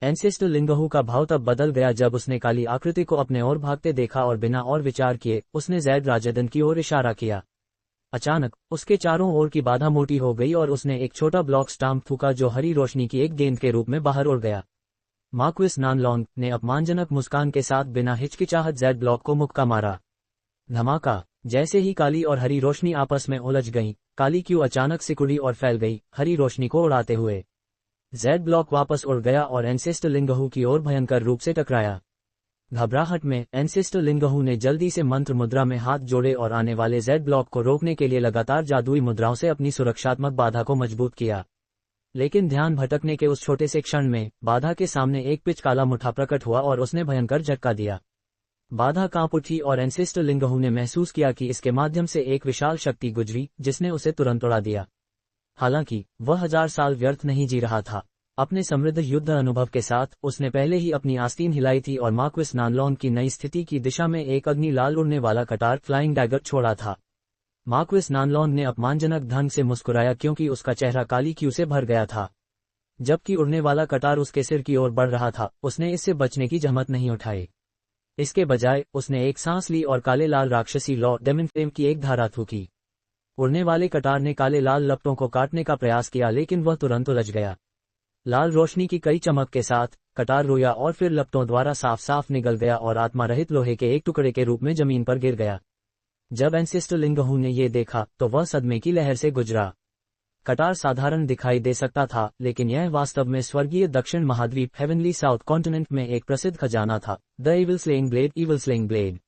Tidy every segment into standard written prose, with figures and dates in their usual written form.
Ancestor लिंगहू का भाव तब बदल गया जब उसने काली आकृति को अपने ओर भागते देखा और बिना और विचार किए उसने जैद राजदन की ओर इशारा किया। अचानक उसके चारों ओर की बाधा मोटी हो गई और उसने एक छोटा ब्लॉक स्टाम्प फूका जो हरी रोशनी की एक गेंद के रूप में बाहर उड़ गया। मार्क्विस नानलोंग ने अपमानजनक मुस्कान के साथ बिना हिचकिचाहट जैद ब्लॉक को मुक्का मारा। धमाका। जैसे ही काली और हरी रोशनी आपस में उलझ गईं, काली क्यू अचानक सिकुड़ी और फैल गई, हरी रोशनी को उड़ाते हुए। जैड ब्लॉक वापस उड़ गया और एंसेस्टर लिंगहू की ओर भयंकर रूप से टकराया। घबराहट में एंसेस्टर लिंगहू ने जल्दी से मंत्र मुद्रा में हाथ जोड़े और आने वाले जेड ब्लॉक को रोकने के लिए लगातार जादुई मुद्राओं से अपनी सुरक्षात्मक बाधा को मजबूत किया। लेकिन ध्यान भटकने के उस छोटे से क्षण में बाधा के सामने एक पिच काला मुठा प्रकट हुआ और उसने भयंकर झटका दिया। बाधा कांप उठी और एंसेस्टर लिंगहू ने महसूस किया कि इसके माध्यम से एक विशाल शक्ति गुजरी जिसने उसे तुरंत उड़ा दिया। हालांकि वह 1000 साल व्यर्थ नहीं जी रहा था। अपने समृद्ध युद्ध अनुभव के साथ उसने पहले ही अपनी आस्तीन हिलाई थी और मार्क्विस नानलोंग की नई स्थिति की दिशा में एक अग्नि लाल उड़ने वाला कटार फ्लाइंग डैगर छोड़ा था। मार्क्विस नानलोंग ने अपमानजनक ढंग से मुस्कुराया क्योंकि उसका चेहरा काली क्यू से भर गया था। जबकि उड़ने वाला कटार उसके सिर की ओर बढ़ रहा था, उसने इससे बचने की जहमत नहीं उठाई। इसके बजाय उसने एक सांस ली और काले लाल राक्षसी लॉ डेमन फ्लेम की एक धारा थूकी। उड़ने वाले कटार ने काले लाल लपटों को काटने का प्रयास किया लेकिन वह तुरंत उलझ गया। लाल रोशनी की कई चमक के साथ कटार रोया और फिर लपटों द्वारा साफ साफ निगल गया और आत्मा रहित लोहे के एक टुकड़े के रूप में जमीन पर गिर गया। जब एंसेस्टर लिंगहू ने ये देखा तो वह सदमे की लहर से गुजरा। कटार साधारण दिखाई दे सकता था लेकिन यह वास्तव में स्वर्गीय दक्षिण महाद्वीप हेवनली साउथ कॉन्टिनेंट में एक प्रसिद्ध खजाना था, द इविल स्लेइंग ब्लेड।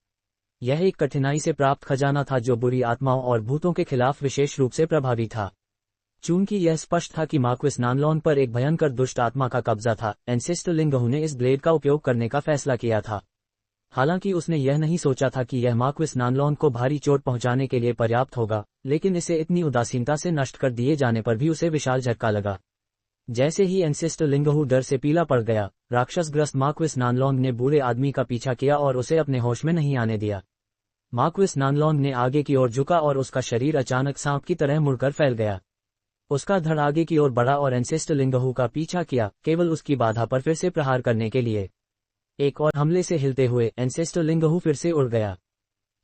यह एक कठिनाई से प्राप्त खजाना था जो बुरी आत्माओं और भूतों के खिलाफ विशेष रूप से प्रभावी था। चूंकि यह स्पष्ट था कि मार्क्विस नानलोंग पर एक भयंकर दुष्ट आत्मा का कब्जा था, एंसेस्टर लिंगहू ने इस ब्लेड का उपयोग करने का फैसला किया था। हालांकि उसने यह नहीं सोचा था कि यह मार्क्विस नानलोंग को भारी चोट पहुंचाने के लिए पर्याप्त होगा, लेकिन इसे इतनी उदासीनता से नष्ट कर दिए जाने पर भी उसे विशाल झटका लगा। जैसे ही एंसेस्टर लिंगहू डर से पीला पड़ गया, राक्षसग्रस्त मार्क्विस नानलोंग ने बूढ़े आदमी का पीछा किया और उसे अपने होश में नहीं आने दिया। मार्क्विस नानलोंग ने आगे की ओर झुका और उसका शरीर अचानक सांप की तरह मुड़कर फैल गया। उसका धड़ आगे की ओर बढ़ा और एंसेस्टर लिंगहू का पीछा किया, केवल उसकी बाधा पर फिर से प्रहार करने के लिए। एक और हमले से हिलते हुए एंसेस्टर लिंगहू फिर से उड़ गया।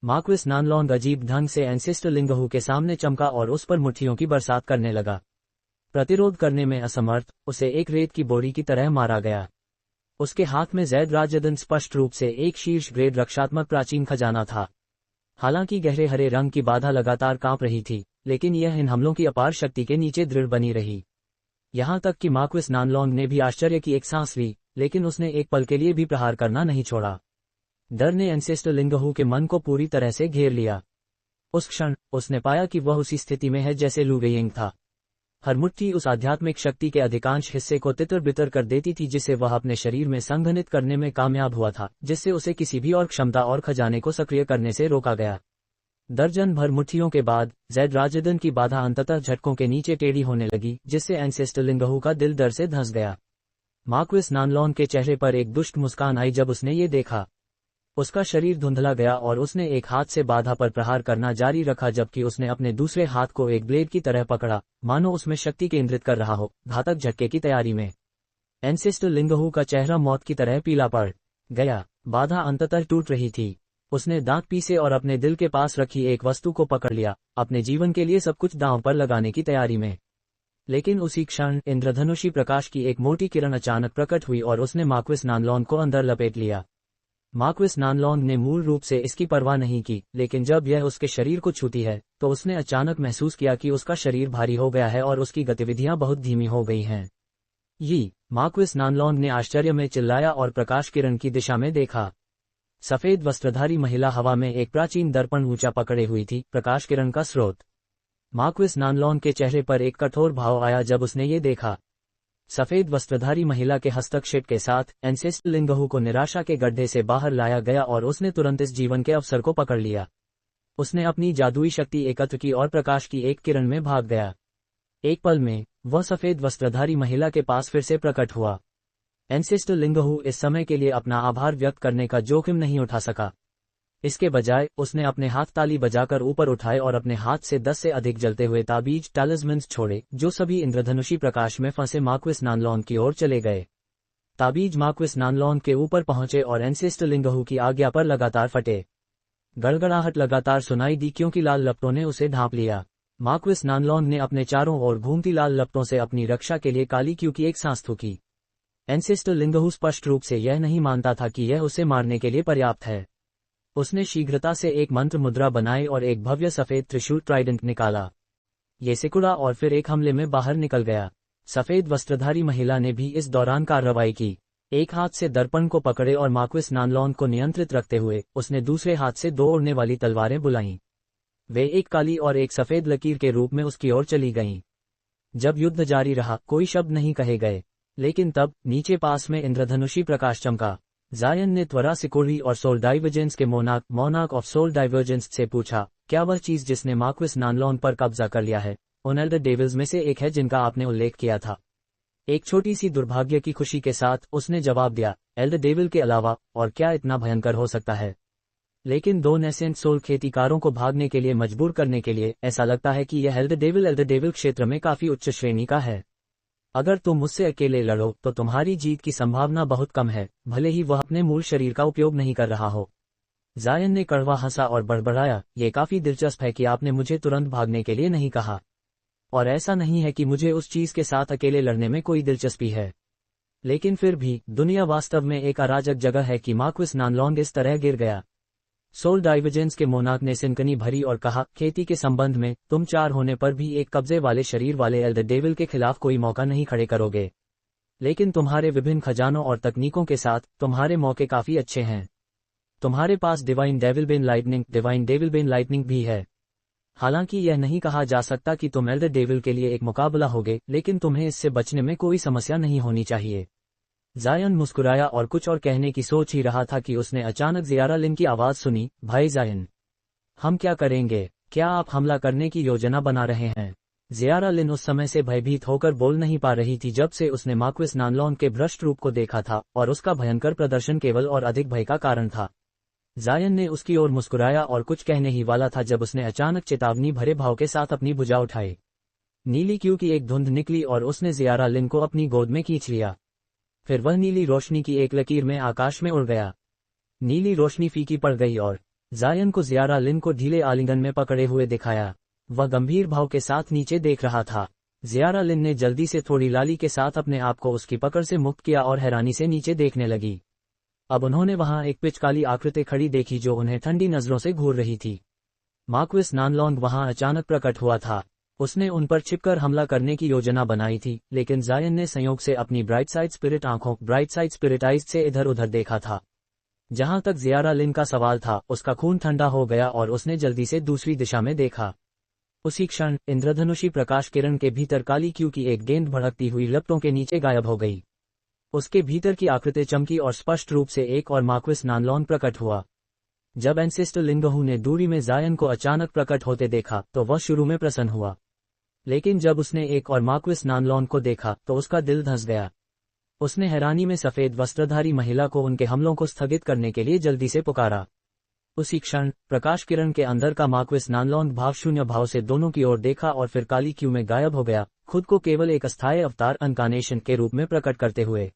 मार्क्विस नानलोंग अजीब ढंग से एंसेस्टर लिंगहू के सामने चमका और उस पर मुट्ठियों की बरसात करने लगा। प्रतिरोध करने में असमर्थ उसे एक रेत की बोरी की तरह मारा गया। उसके हाथ में जैद राजदन स्पष्ट रूप से एक शीर्ष ग्रेड रक्षात्मक प्राचीन खजाना था। हालांकि गहरे हरे रंग की बाधा लगातार कांप रही थी, लेकिन यह इन हमलों की अपार शक्ति के नीचे दृढ़ बनी रही। यहां तक कि मार्क्विस नानलोंग ने भी आश्चर्य की एक सांस ली, लेकिन उसने एक पल के लिए भी प्रहार करना नहीं छोड़ा। डर ने एंसेस्टर लिंगहू के मन को पूरी तरह से घेर लिया। उस क्षण उसने पाया कि वह उसी स्थिति में है जैसे लू वेइंग था। हर मुट्ठी उस आध्यात्मिक शक्ति के अधिकांश हिस्से को तितर बितर कर देती थी जिसे वह अपने शरीर में संघनित करने में कामयाब हुआ था, जिससे उसे किसी भी और क्षमता और खजाने को सक्रिय करने से रोका गया। दर्जन भर मुट्ठियों के बाद जैद राजदन की बाधा अंततः झटकों के नीचे टेढ़ी होने लगी, जिससे एंसेस्टर लिंगहू का दिल डर से धंस गया। मार्क्विस नानलोंग के चेहरे पर एक दुष्ट मुस्कान आई जब उसने ये देखा। उसका शरीर धुंधला गया और उसने एक हाथ से बाधा पर प्रहार करना जारी रखा जबकि उसने अपने दूसरे हाथ को एक ब्लेड की तरह पकड़ा, मानो उसमें शक्ति केंद्रित कर रहा हो, घातक झटके की तैयारी में। एंसेस्टर लिंगहू का चेहरा मौत की तरह पीला पड़ गया। बाधा अंततः टूट रही थी। उसने दांत पीसे और अपने दिल के पास रखी एक वस्तु को पकड़ लिया, अपने जीवन के लिए सब कुछ दांव पर लगाने की तैयारी में। लेकिन उसी क्षण इंद्रधनुषी प्रकाश की एक मोटी किरण अचानक प्रकट हुई और उसने मार्क्विस नानलोंग को अंदर लपेट लिया। मार्क्विस नानलोंग ने मूल रूप से इसकी परवाह नहीं की, लेकिन जब यह उसके शरीर को छूती है तो उसने अचानक महसूस किया कि उसका शरीर भारी हो गया है और उसकी गतिविधियां बहुत धीमी हो गई हैं। मार्क्विस नानलोंग ने आश्चर्य में चिल्लाया और प्रकाश किरण की दिशा में देखा। सफेद वस्त्रधारी महिला हवा में एक प्राचीन दर्पण ऊंचा पकड़े हुई थी, प्रकाश किरण का स्रोत। मार्क्विस नानलोंग के चेहरे पर एक कठोर भाव आया जब उसने ये देखा। सफेद वस्त्रधारी महिला के हस्तक्षेप के साथ एंसेस्टर लिंगहू को निराशा के गड्ढे से बाहर लाया गया और उसने तुरंत इस जीवन के अवसर को पकड़ लिया। उसने अपनी जादुई शक्ति एकत्र की और प्रकाश की एक किरण में भाग गया। एक पल में वह सफेद वस्त्रधारी महिला के पास फिर से प्रकट हुआ। एंसेस्टर लिंगहू इस समय के लिए अपना आभार व्यक्त करने का जोखिम नहीं उठा सका। इसके बजाय उसने अपने हाथ ताली बजाकर ऊपर उठाए और अपने हाथ से 10 से अधिक जलते हुए ताबीज टैलिस्मन्स छोड़े, जो सभी इंद्रधनुषी प्रकाश में फंसे मार्क्विस नानलोंग की ओर चले गए। ताबीज मार्क्विस नानलॉन के ऊपर पहुंचे और एंसेस्टर लिंगहू की आज्ञा पर लगातार फटे। गड़गड़ाहट लगातार सुनाई दी क्योंकि लाल लपटों ने उसे ढांप लिया। मार्क्विस नानलॉन ने अपने चारों ओर घूमती लाल लपटों से अपनी रक्षा के लिए काली क्यू की एक सांस थूकी। एंसेस्टर लिंगहू स्पष्ट रूप से यह नहीं मानता था कि यह उसे मारने के लिए पर्याप्त है। उसने शीघ्रता से एक मंत्र मुद्रा बनाई और एक भव्य सफेद त्रिशूल ट्राइडेंट निकाला। ये सिकुड़ा और फिर एक हमले में बाहर निकल गया। सफेद वस्त्रधारी महिला ने भी इस दौरान कार्रवाई की। एक हाथ से दर्पण को पकड़े और मार्क्विस नानलॉन को नियंत्रित रखते हुए उसने दूसरे हाथ से 2 उड़ने वाली तलवारें बुलाईं। वे एक काली और एक सफेद लकीर के रूप में उसकी ओर चली गईं। जब युद्ध जारी रहा कोई शब्द नहीं कहे गए, लेकिन तब नीचे पास में इंद्रधनुषी प्रकाश चमका। जायन ने त्वरा सिकोड़ी और सोल डाइवर्जेंस के मोनार्क ऑफ सोल डाइवर्जेंस से पूछा, क्या वह चीज जिसने मार्क्विस नानलॉन पर कब्जा कर लिया है उन एल्डर डेविल्स में से एक है जिनका आपने उल्लेख किया था? एक छोटी सी दुर्भाग्य की खुशी के साथ उसने जवाब दिया, एल्डर डेविल के अलावा और क्या इतना भयंकर हो सकता है? लेकिन 2 नेसेंट सोल खेतीकारों को भागने के लिए मजबूर करने के लिए ऐसा लगता है कि यह एल्डर डेविल क्षेत्र में काफी उच्च श्रेणी का है। अगर तुम मुझसे अकेले लड़ो तो तुम्हारी जीत की संभावना बहुत कम है, भले ही वह अपने मूल शरीर का उपयोग नहीं कर रहा हो। जायन ने कड़वा हंसा और बड़बड़ाया, ये काफी दिलचस्प है कि आपने मुझे तुरंत भागने के लिए नहीं कहा। और ऐसा नहीं है कि मुझे उस चीज के साथ अकेले लड़ने में कोई दिलचस्पी है, लेकिन फिर भी दुनिया वास्तव में एक अराजक जगह है कि मार्क्विस नानलॉन इस तरह गिर गया। सोल डाइवर्जेंस के मोनार्क ने सिनकनी भरी और कहा, खेती के संबंध में तुम 4 होने पर भी एक कब्जे वाले शरीर वाले एल्डर डेविल के खिलाफ कोई मौका नहीं खड़े करोगे, लेकिन तुम्हारे विभिन्न खजानों और तकनीकों के साथ तुम्हारे मौके काफी अच्छे हैं। तुम्हारे पास डिवाइन डेविलबेन लाइटनिंग भी है। हालांकि यह नहीं कहा जा सकता कि तुम एल्डर डेविल के लिए एक मुकाबला होगे, लेकिन तुम्हें इससे बचने में कोई समस्या नहीं होनी चाहिए। जायन मुस्कुराया और कुछ और कहने की सोच ही रहा था कि उसने अचानक ज़ियारा लिन की आवाज सुनी, भाई जायन, हम क्या करेंगे? क्या आप हमला करने की योजना बना रहे हैं? ज़ियारा लिन उस समय से भयभीत होकर बोल नहीं पा रही थी जब से उसने मार्क्विस नानलॉन के भ्रष्ट रूप को देखा था, और उसका भयंकर प्रदर्शन केवल और अधिक भय का कारण था। जायन ने उसकी ओर मुस्कुराया और कुछ कहने ही वाला था जब उसने अचानक चेतावनी भरे भाव के साथ अपनी भुजा उठाई। नीली क्यू की एक धुंध निकली और उसने ज़ियारा लिन को अपनी गोद में खींच लिया। फिर वह नीली रोशनी की एक लकीर में आकाश में उड़ गया। नीली रोशनी फीकी पड़ गई और जायन को ज़ियारा लिन को ढीले आलिंगन में पकड़े हुए दिखाया। वह गंभीर भाव के साथ नीचे देख रहा था। ज़ियारा लिन ने जल्दी से थोड़ी लाली के साथ अपने आप को उसकी पकड़ से मुक्त किया और हैरानी से नीचे देखने लगी। अब उन्होंने वहां एक पिचकाली आकृति खड़ी देखी जो उन्हें ठंडी नजरों से घूर रही थी। मार्क्विस नानलॉन वहां अचानक प्रकट हुआ था। उसने उन पर छिपकर हमला करने की योजना बनाई थी, लेकिन जायन ने संयोग से अपनी ब्राइट साइड स्पिरिट आइज से इधर उधर देखा था। जहां तक ज़ियारा लिन का सवाल था, उसका खून ठंडा हो गया और उसने जल्दी से दूसरी दिशा में देखा। उसी क्षण इंद्रधनुषी प्रकाश किरण के भीतर काली क्यू की एक गेंद भड़कती हुई लपटों के नीचे गायब हो गई। उसके भीतर की आकृति चमकी और स्पष्ट रूप से एक और मार्क्विस नानलॉन प्रकट हुआ। जब एंसेस्टर लिंगहू ने दूरी में जायन को अचानक प्रकट होते देखा तो वह शुरू में प्रसन्न हुआ, लेकिन जब उसने एक और मार्क्विस नानलॉन को देखा तो उसका दिल धंस गया। उसने हैरानी में सफेद वस्त्रधारी महिला को उनके हमलों को स्थगित करने के लिए जल्दी से पुकारा। उसी क्षण प्रकाश किरण के अंदर का मार्क्विस नानलॉन भावशून्य भाव से दोनों की ओर देखा और फिर काली क्यू में गायब हो गया, खुद को केवल एक अस्थायी अवतार इनकार्नेशन के रूप में प्रकट करते हुए।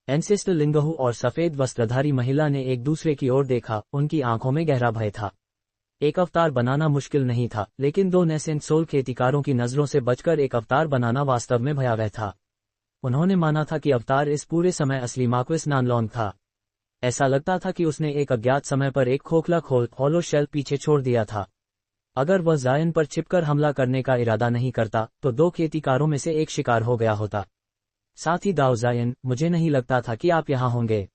एंसेस्टर लिंगहू और सफेद वस्त्रधारी महिला ने एक दूसरे की ओर देखा। उनकी आंखों में गहरा भय था। एक अवतार बनाना मुश्किल नहीं था, लेकिन 2 नेसेंट सोल खेतीकारों की नजरों से बचकर एक अवतार बनाना वास्तव में भयावह था। उन्होंने माना था कि अवतार इस पूरे समय असली मार्क्विस नानलॉन था। ऐसा लगता था कि उसने एक अज्ञात समय पर एक खोखला हॉलो शेल पीछे छोड़ दिया था। अगर वह जायन पर छिपकर हमला करने का इरादा नहीं करता तो 2 खेतीकारों में से एक शिकार हो गया होता। साथ ही दाव जायन, मुझे नहीं लगता था कि आप यहाँ होंगे।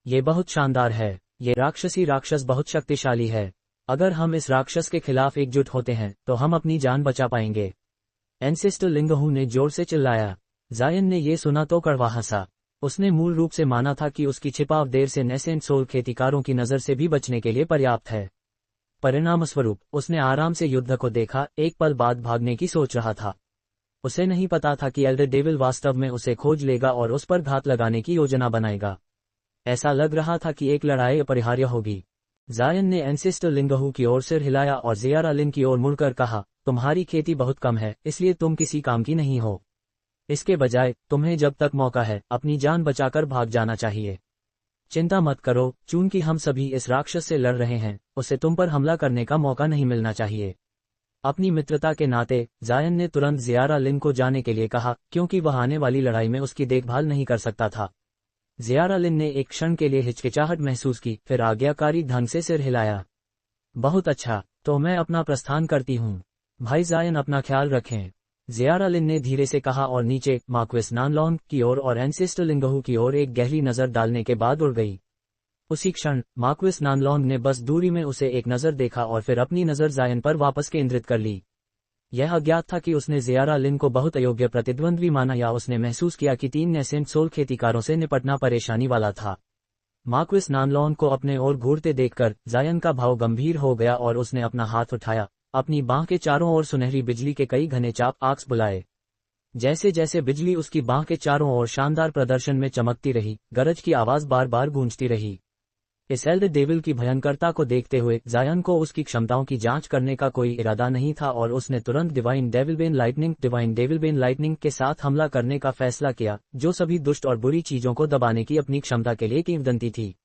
ये बहुत शानदार है। ये राक्षस बहुत शक्तिशाली है। अगर हम इस राक्षस के खिलाफ एकजुट होते हैं तो हम अपनी जान बचा पाएंगे। एंसेस्टर लिंगहू ने जोर से चिल्लाया। जायन ने ये सुना तो कड़वा हंसा। उसने मूल रूप से माना था कि उसकी छिपाव देर से नेसेंट सोल खेतीकारों की नजर से भी बचने के लिए पर्याप्त है। परिणामस्वरूप उसने आराम से युद्ध को देखा। एक पल बाद भागने की सोच रहा था। उसे नहीं पता था कि एल्डर डेविल वास्तव में उसे खोज लेगा और उस पर घात लगाने की योजना बनाएगा। ऐसा लग रहा था कि एक लड़ाई अपरिहार्य होगी। जायन ने एंसेस्टर लिंगहू की ओर सिर हिलाया और ज़ियारा लिन की ओर मुड़कर कहा, तुम्हारी खेती बहुत कम है, इसलिए तुम किसी काम की नहीं हो। इसके बजाय तुम्हें जब तक मौका है अपनी जान बचाकर भाग जाना चाहिए। चिंता मत करो, चूंकि हम सभी इस राक्षस से लड़ रहे हैं, उसे तुम पर हमला करने का मौका नहीं मिलना चाहिए। अपनी मित्रता के नाते जायन ने तुरंत ज़ियारा लिन को जाने के लिए कहा, क्योंकि वह आने वाली लड़ाई में उसकी देखभाल नहीं कर सकता था। ज़ियारा लिन ने एक क्षण के लिए हिचकिचाहट महसूस की, फिर आज्ञाकारी ढंग से सिर हिलाया। बहुत अच्छा, तो मैं अपना प्रस्थान करती हूँ। भाई जायन अपना ख्याल रखें, ज़ियारा लिन ने धीरे से कहा और नीचे मार्क्विस नानलोंग की ओर और एंसेस्टर लिंगहू की ओर एक गहरी नज़र डालने के बाद उड़ गई। उसी क्षण मार्क्विस नानलोंग ने बस दूरी में उसे एक नज़र देखा और फिर अपनी नज़र जायन पर वापस केंद्रित कर ली। यह अज्ञात था कि उसने ज़ियारा लिन को बहुत अयोग्य प्रतिद्वंद्वी माना या उसने महसूस किया कि 3 नेसेंट सोल खेतीकारों से निपटना परेशानी वाला था। मार्क्विस नानलोंग को अपने ओर घूरते देखकर जायन का भाव गंभीर हो गया और उसने अपना हाथ उठाया, अपनी बांह के चारों ओर सुनहरी बिजली के कई घने चाप आर्क्स बुलाए। जैसे जैसे बिजली उसकी बांह के चारों ओर शानदार प्रदर्शन में चमकती रही, गरज की आवाज बार बार गूंजती रही। इस एल्डर डेविल की भयंकरता को देखते हुए जायन को उसकी क्षमताओं की जांच करने का कोई इरादा नहीं था और उसने तुरंत डिवाइन डेविलबेन लाइटनिंग के साथ हमला करने का फैसला किया, जो सभी दुष्ट और बुरी चीजों को दबाने की अपनी क्षमता के लिए किंवदंती थी।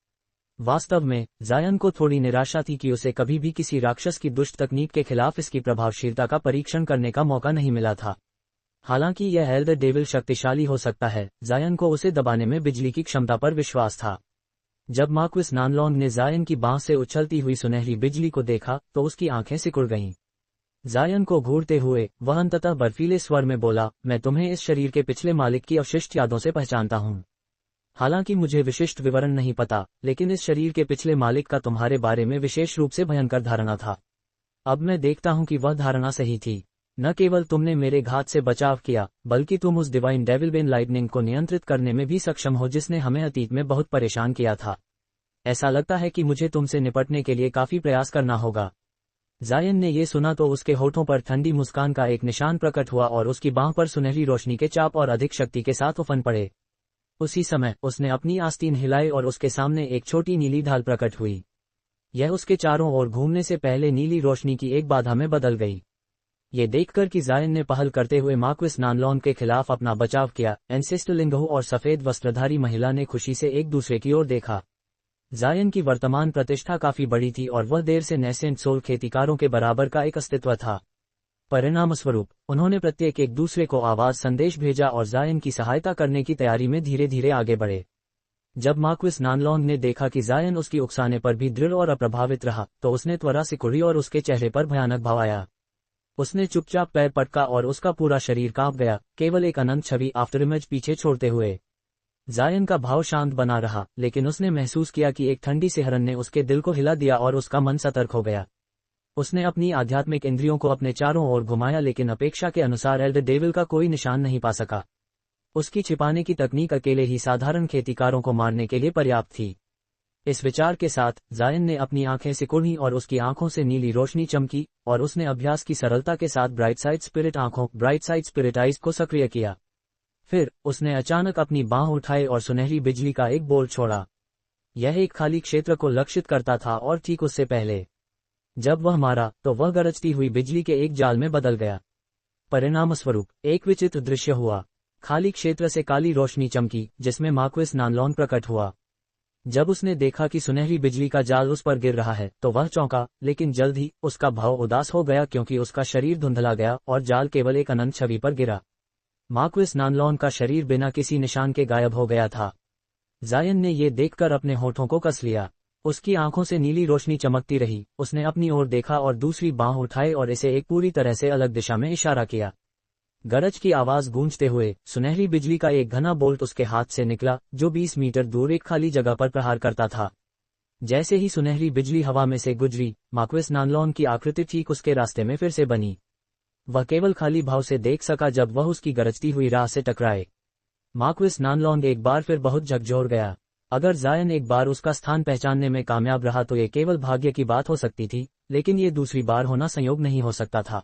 वास्तव में जायन को थोड़ी निराशा थी कि उसे कभी भी किसी राक्षस की दुष्ट तकनीक के खिलाफ इसकी प्रभावशीलता का परीक्षण करने का मौका नहीं मिला था। हालांकि यह एल्डर डेविल शक्तिशाली हो सकता है, जायन को उसे दबाने में बिजली की क्षमता पर विश्वास था। जब मार्क्विस नानलोंग ने जायन की बांह से उछलती हुई सुनहरी बिजली को देखा तो उसकी आंखें सिकुड़ गईं। जायन को घूरते हुए वह अंततः बर्फीले स्वर में बोला, मैं तुम्हें इस शरीर के पिछले मालिक की अवशिष्ट यादों से पहचानता हूँ। हालांकि मुझे विशिष्ट विवरण नहीं पता, लेकिन इस शरीर के पिछले मालिक का तुम्हारे बारे में विशेष रूप से भयंकर धारणा था। अब मैं देखता हूँ कि वह धारणा सही थी। न केवल तुमने मेरे घात से बचाव किया, बल्कि तुम उस डिवाइन डेविलबेन लाइटनिंग को नियंत्रित करने में भी सक्षम हो जिसने हमें अतीत में बहुत परेशान किया था। ऐसा लगता है कि मुझे तुमसे निपटने के लिए काफी प्रयास करना होगा। जायन ने ये सुना तो उसके होठों पर ठंडी मुस्कान का एक निशान प्रकट हुआ और उसकी बांह पर सुनहरी रोशनी के चाप और अधिक शक्ति के साथ उफन पड़े। उसी समय उसने अपनी आस्तीन हिलाई और उसके सामने एक छोटी नीली ढाल प्रकट हुई। यह उसके चारों ओर घूमने से पहले नीली रोशनी की एक बाधा में बदल गई। ये देखकर कि जायन ने पहल करते हुए मार्क्विस नानलोंग के खिलाफ अपना बचाव किया, एंसेस्टर लिंगहू और सफेद वस्त्रधारी महिला ने खुशी से एक दूसरे की ओर देखा। जायन की वर्तमान प्रतिष्ठा काफी बड़ी थी और वह देर से नेसेंट सोल खेतीकारों के बराबर का एक अस्तित्व था। परिणामस्वरूप उन्होंने प्रत्येक एक दूसरे को आवाज संदेश भेजा और जायन की सहायता करने की तैयारी में धीरे धीरे आगे बढ़े। जब मार्क्विस नानलोंग ने देखा कि जायन उसकी उकसाने पर भी दृढ़ और अप्रभावित रहा, तो उसने त्वरा सिकुड़ी और उसके चेहरे पर भयानक भाव आया। उसने चुपचाप पैर पटका और उसका पूरा शरीर कांप गया, केवल एक अनंत छवि आफ्टर इमेज पीछे छोड़ते हुए। जायन का भाव शांत बना रहा, लेकिन उसने महसूस किया कि एक ठंडी सिहरन ने उसके दिल को हिला दिया और उसका मन सतर्क हो गया। उसने अपनी आध्यात्मिक इंद्रियों को अपने चारों ओर घुमाया, लेकिन अपेक्षा के अनुसार एल्डर डेविल का कोई निशान नहीं पा सका। उसकी छिपाने की तकनीक अकेले ही साधारण खेतीकारों को मारने के लिए पर्याप्त थी। इस विचार के साथ जायन ने अपनी आंखें सिकुड़ी और उसकी आंखों से नीली रोशनी चमकी और उसने अभ्यास की सरलता के साथ ब्राइट साइड स्पिरिट आइज को सक्रिय किया। फिर उसने अचानक अपनी बांह उठाई और सुनहरी बिजली का एक बोल्ट छोड़ा। यह एक खाली क्षेत्र को लक्षित करता था और ठीक उससे पहले जब वह मारा तो वह गरजती हुई बिजली के एक जाल में बदल गया। परिणामस्वरूप एक विचित्र दृश्य हुआ। खाली क्षेत्र से काली रोशनी चमकी जिसमें मार्क्विस नानलोंग प्रकट हुआ। जब उसने देखा कि सुनहरी बिजली का जाल उस पर गिर रहा है तो वह चौंका, लेकिन जल्द ही उसका भाव उदास हो गया क्योंकि उसका शरीर धुंधला गया और जाल केवल एक अनंत छवि पर गिरा। मार्क्विस नानलोंग का शरीर बिना किसी निशान के गायब हो गया था। जायन ने ये देखकर अपने होठों को कस लिया। उसकी आंखों से नीली रोशनी चमकती रही। उसने अपनी ओर देखा और दूसरी बांह उठाई और इसे एक पूरी तरह से अलग दिशा में इशारा किया। गरज की आवाज गूंजते हुए सुनहरी बिजली का एक घना बोल्ट उसके हाथ से निकला, जो 20 मीटर दूर एक खाली जगह पर प्रहार करता था। जैसे ही सुनहरी बिजली हवा में से गुजरी, मार्क्विस नानलोंग की आकृति ठीक उसके रास्ते में फिर से बनी। वह केवल खाली भाव से देख सका जब वह उसकी गरजती हुई राह से टकराए। मार्क्विस नानलोंग एक बार फिर बहुत झकझोर गया। अगर जायन एक बार उसका स्थान पहचानने में कामयाब रहा तो ये केवल भाग्य की बात हो सकती थी, लेकिन ये दूसरी बार होना संयोग नहीं हो सकता था।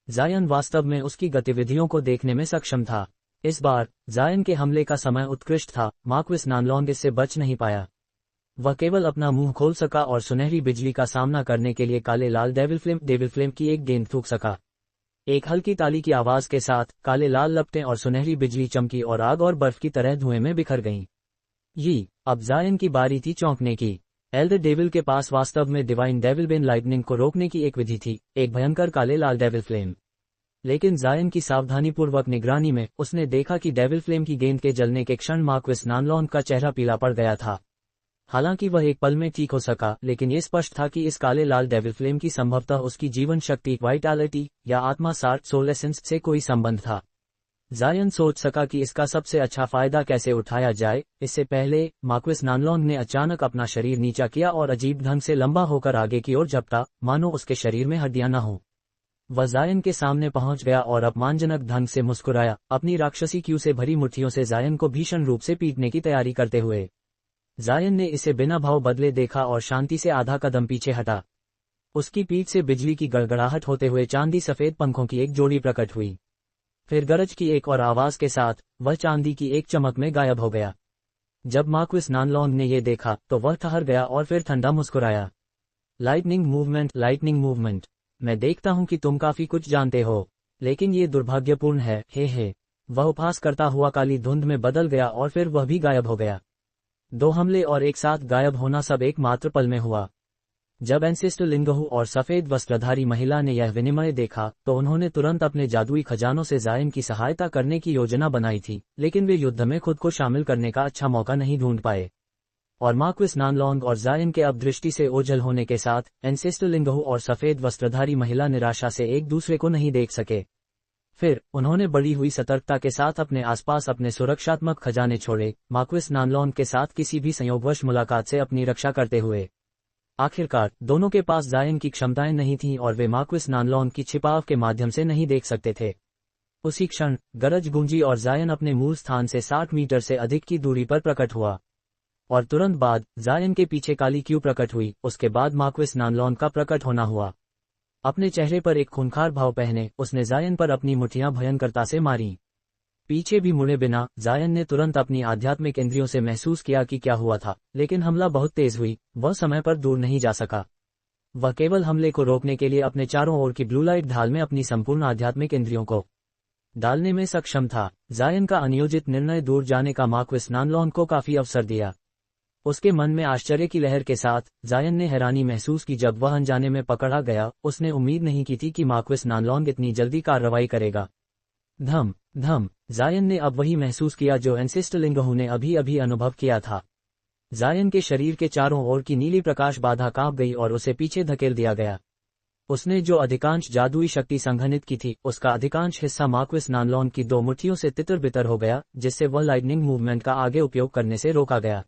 जायन वास्तव में उसकी गतिविधियों को देखने में सक्षम था। इस बार जायन के हमले का समय उत्कृष्ट था। मार्क्विस नानलोंग इससे बच नहीं पाया। वह केवल अपना मुंह खोल सका और सुनहरी बिजली का सामना करने के लिए काले लाल डेविल फ्लेम की एक गेंद थूक सका। एक हल्की ताली की आवाज के साथ काले लाल लपटें और सुनहरी बिजली चमकी और आग और बर्फ की तरह धुएं में बिखर गईं। अब जायन की बारी थी चौंकने की। एल्डर डेविल के पास वास्तव में डिवाइन डेविल बेन लाइटनिंग को रोकने की एक विधि थी, एक भयंकर काले लाल डेविल फ्लेम। लेकिन जायन की सावधानीपूर्वक निगरानी में उसने देखा कि डेविल फ्लेम की गेंद के जलने के क्षण मार्क्विस नानलॉन का चेहरा पीला पड़ गया था। हालांकि वह एक पल में ठीक हो सका, लेकिन ये स्पष्ट था कि इस काले लाल डेविल फ्लेम की संभवतः उसकी जीवन शक्ति, वाइटैलिटी या आत्मा सार सोल एसेंस से कोई संबंध था। जायन सोच सका कि इसका सबसे अच्छा फायदा कैसे उठाया जाए। इससे पहले मार्क्विस नानलॉन ने अचानक अपना शरीर नीचा किया और अजीब ढंग से लंबा होकर आगे की ओर झपटा, मानो उसके शरीर में हड्डियां न हों। वह जायन के सामने पहुंच गया और अपमानजनक ढंग से मुस्कुराया, अपनी राक्षसी क्यू से भरी मुट्ठियों से जायन को भीषण रूप से पीटने की तैयारी करते हुए। जायन ने इसे बिना भाव बदले देखा और शांति से आधा कदम पीछे हटा। उसकी पीठ से बिजली की गड़गड़ाहट होते हुए चांदी सफेद पंखों की एक जोड़ी प्रकट हुई। फिर गरज की एक और आवाज के साथ वह चांदी की एक चमक में गायब हो गया। जब मार्क्विस नानलॉन ने ये देखा तो वह ठहर गया और फिर ठंडा मुस्कुराया। लाइटनिंग मूवमेंट, मैं देखता हूं कि तुम काफी कुछ जानते हो, लेकिन ये दुर्भाग्यपूर्ण है। हे। वह उपहास करता हुआ काली धुंध में बदल गया और फिर वह भी गायब हो गया। 2 हमले और एक साथ गायब होना सब एक मात्र पल में हुआ। जब एंसेस्टर लिंगहू और सफेद वस्त्रधारी महिला ने यह विनिमय देखा तो उन्होंने तुरंत अपने जादुई खजानों से जायन की सहायता करने की योजना बनाई थी, लेकिन वे युद्ध में खुद को शामिल करने का अच्छा मौका नहीं ढूंढ पाए। और मार्क्विस नानलॉन और जायन के अब दृष्टि से ओझल होने के साथ एंसेस्टर लिंगहू और सफेद वस्त्रधारी महिला निराशा से एक दूसरे को नहीं देख सके। फिर उन्होंने बढ़ी हुई सतर्कता के साथ अपने आसपास अपने सुरक्षात्मक खजाने छोड़े, मार्क्विस नानलॉन के साथ किसी भी संयोगवश मुलाकात से अपनी रक्षा करते हुए। आखिरकार दोनों के पास जायन की क्षमताएं नहीं थीं और वे मार्क्विस नानलॉन की छिपाव के माध्यम से नहीं देख सकते थे। उसी क्षण गरज गूंजी और जायन अपने मूल स्थान से 60 मीटर से अधिक की दूरी पर प्रकट हुआ। और तुरंत बाद जायन के पीछे काली क्यू प्रकट हुई। उसके बाद मार्क्विस नानलॉन का प्रकट होना हुआ। अपने चेहरे पर एक खूंखार भाव पहने उसने जायन पर अपनी मुट्ठियां भयंकरता से मारी। पीछे भी मुड़े बिना जायन ने तुरंत अपनी आध्यात्मिक इंद्रियों से महसूस किया कि क्या हुआ था, लेकिन हमला बहुत तेज हुई। वह समय पर दूर नहीं जा सका। वह केवल हमले को रोकने के लिए अपने चारों ओर की ब्लू लाइट ढाल में अपनी संपूर्ण आध्यात्मिक इंद्रियों को डालने में सक्षम था। जायन का अनियोजित निर्णय दूर जाने का मार्क्विस नानलॉन को काफी अवसर दिया। उसके मन में आश्चर्य की लहर के साथ जायन ने हैरानी महसूस की जब वह अनजाने में पकड़ा गया। उसने उम्मीद नहीं की थी कि मार्क्विस नानलॉन इतनी जल्दी कार्रवाई करेगा। धम जायन ने अब वही महसूस किया जो एंसेस्टर लिंगहू ने अभी अभी अनुभव किया था। जायन के शरीर के चारों ओर की नीली प्रकाश बाधा कांप गई और उसे पीछे धकेल दिया गया। उसने जो अधिकांश जादुई शक्ति संघनित की थी उसका अधिकांश हिस्सा मार्क्विस नानलॉन की 2 मुट्ठियों से तितर बितर हो गया, जिससे वह लाइटनिंग मूवमेंट का आगे उपयोग करने से रोका गया।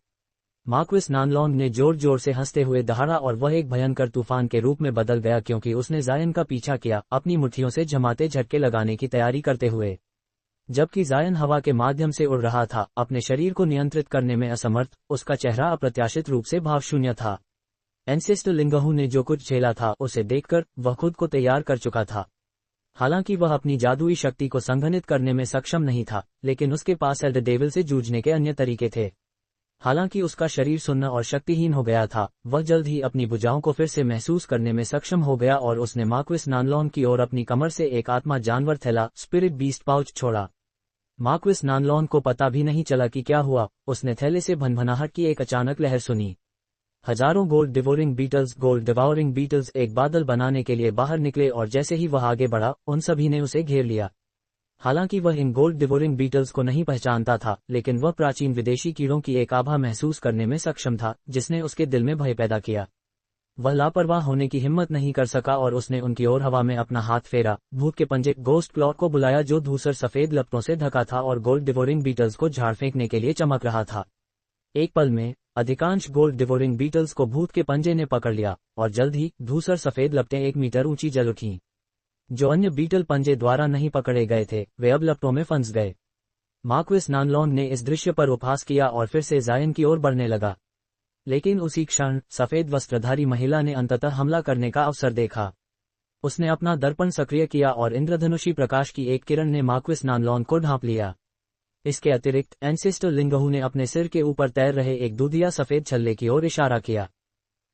मार्क्विस नानलॉन ने जोर जोर से हंसते हुए दहाड़ा और वह एक भयंकर तूफान के रूप में बदल गया क्योंकि उसने जायन का पीछा किया, अपनी मुट्ठियों से जमाते झटके लगाने की तैयारी करते हुए। जबकि जायन हवा के माध्यम से उड़ रहा था, अपने शरीर को नियंत्रित करने में असमर्थ, उसका चेहरा अप्रत्याशित रूप से भावशून्य था। एंसेस्टर लिंगहू ने जो कुछ झेला था उसे देखकर वह खुद को तैयार कर चुका था। हालांकि वह अपनी जादुई शक्ति को संघनित करने में सक्षम नहीं था, लेकिन उसके पास एल्डर डेविल से जूझने के अन्य तरीके थे। हालांकि उसका शरीर सुन्न और शक्तिहीन हो गया था, वह जल्द ही अपनी भुजाओं को फिर से महसूस करने में सक्षम हो गया और उसने मार्क्विस नानलॉन की ओर अपनी कमर से एक आत्मा जानवर थैला स्पिरिट बीस्ट पाउच छोड़ा। मार्क्विस नानलॉन को पता भी नहीं चला कि क्या हुआ। उसने थैले से भनभनाहट की एक अचानक लहर सुनी। हजारों गोल्ड डिवोरिंग बीटल्स एक बादल बनाने के लिए बाहर निकले और जैसे ही वह आगे बढ़ा उन सभी ने उसे घेर लिया। हालांकि वह इन गोल्ड डिवोरिंग बीटल्स को नहीं पहचानता था, लेकिन वह प्राचीन विदेशी कीड़ों की एक आभा महसूस करने में सक्षम था जिसने उसके दिल में भय पैदा किया। वह लापरवाह होने की हिम्मत नहीं कर सका और उसने उनकी ओर हवा में अपना हाथ फेरा, भूत के पंजे गोस्ट क्लॉट को बुलाया जो धूसर सफेद लपटों से ढका था और गोल्ड डिवोरिंग बीटल्स को झाड़ फेंकने के लिए चमक रहा था। एक पल में अधिकांश गोल्ड डिवोरिंग बीटल्स को भूत के पंजे ने पकड़ लिया और जल्द ही धूसर सफेद लपटें 1 मीटर ऊंची जल उठीं। जो अन्य बीटल पंजे द्वारा नहीं पकड़े गए थे वे अब लपटों में फंस गए। मार्क्विस नानलॉन ने इस दृश्य पर उपहास किया और फिर से जायन की ओर बढ़ने लगा। लेकिन उसी क्षण सफेद वस्त्रधारी महिला ने अंततः हमला करने का अवसर देखा। उसने अपना दर्पण सक्रिय किया और इंद्रधनुषी प्रकाश की एक किरण ने मार्क्विस नानलॉन को ढांप लिया। इसके अतिरिक्त एंसेस्टर लिंगहू ने अपने सिर के ऊपर तैर रहे एक दूधिया सफेद छल्ले की ओर इशारा किया।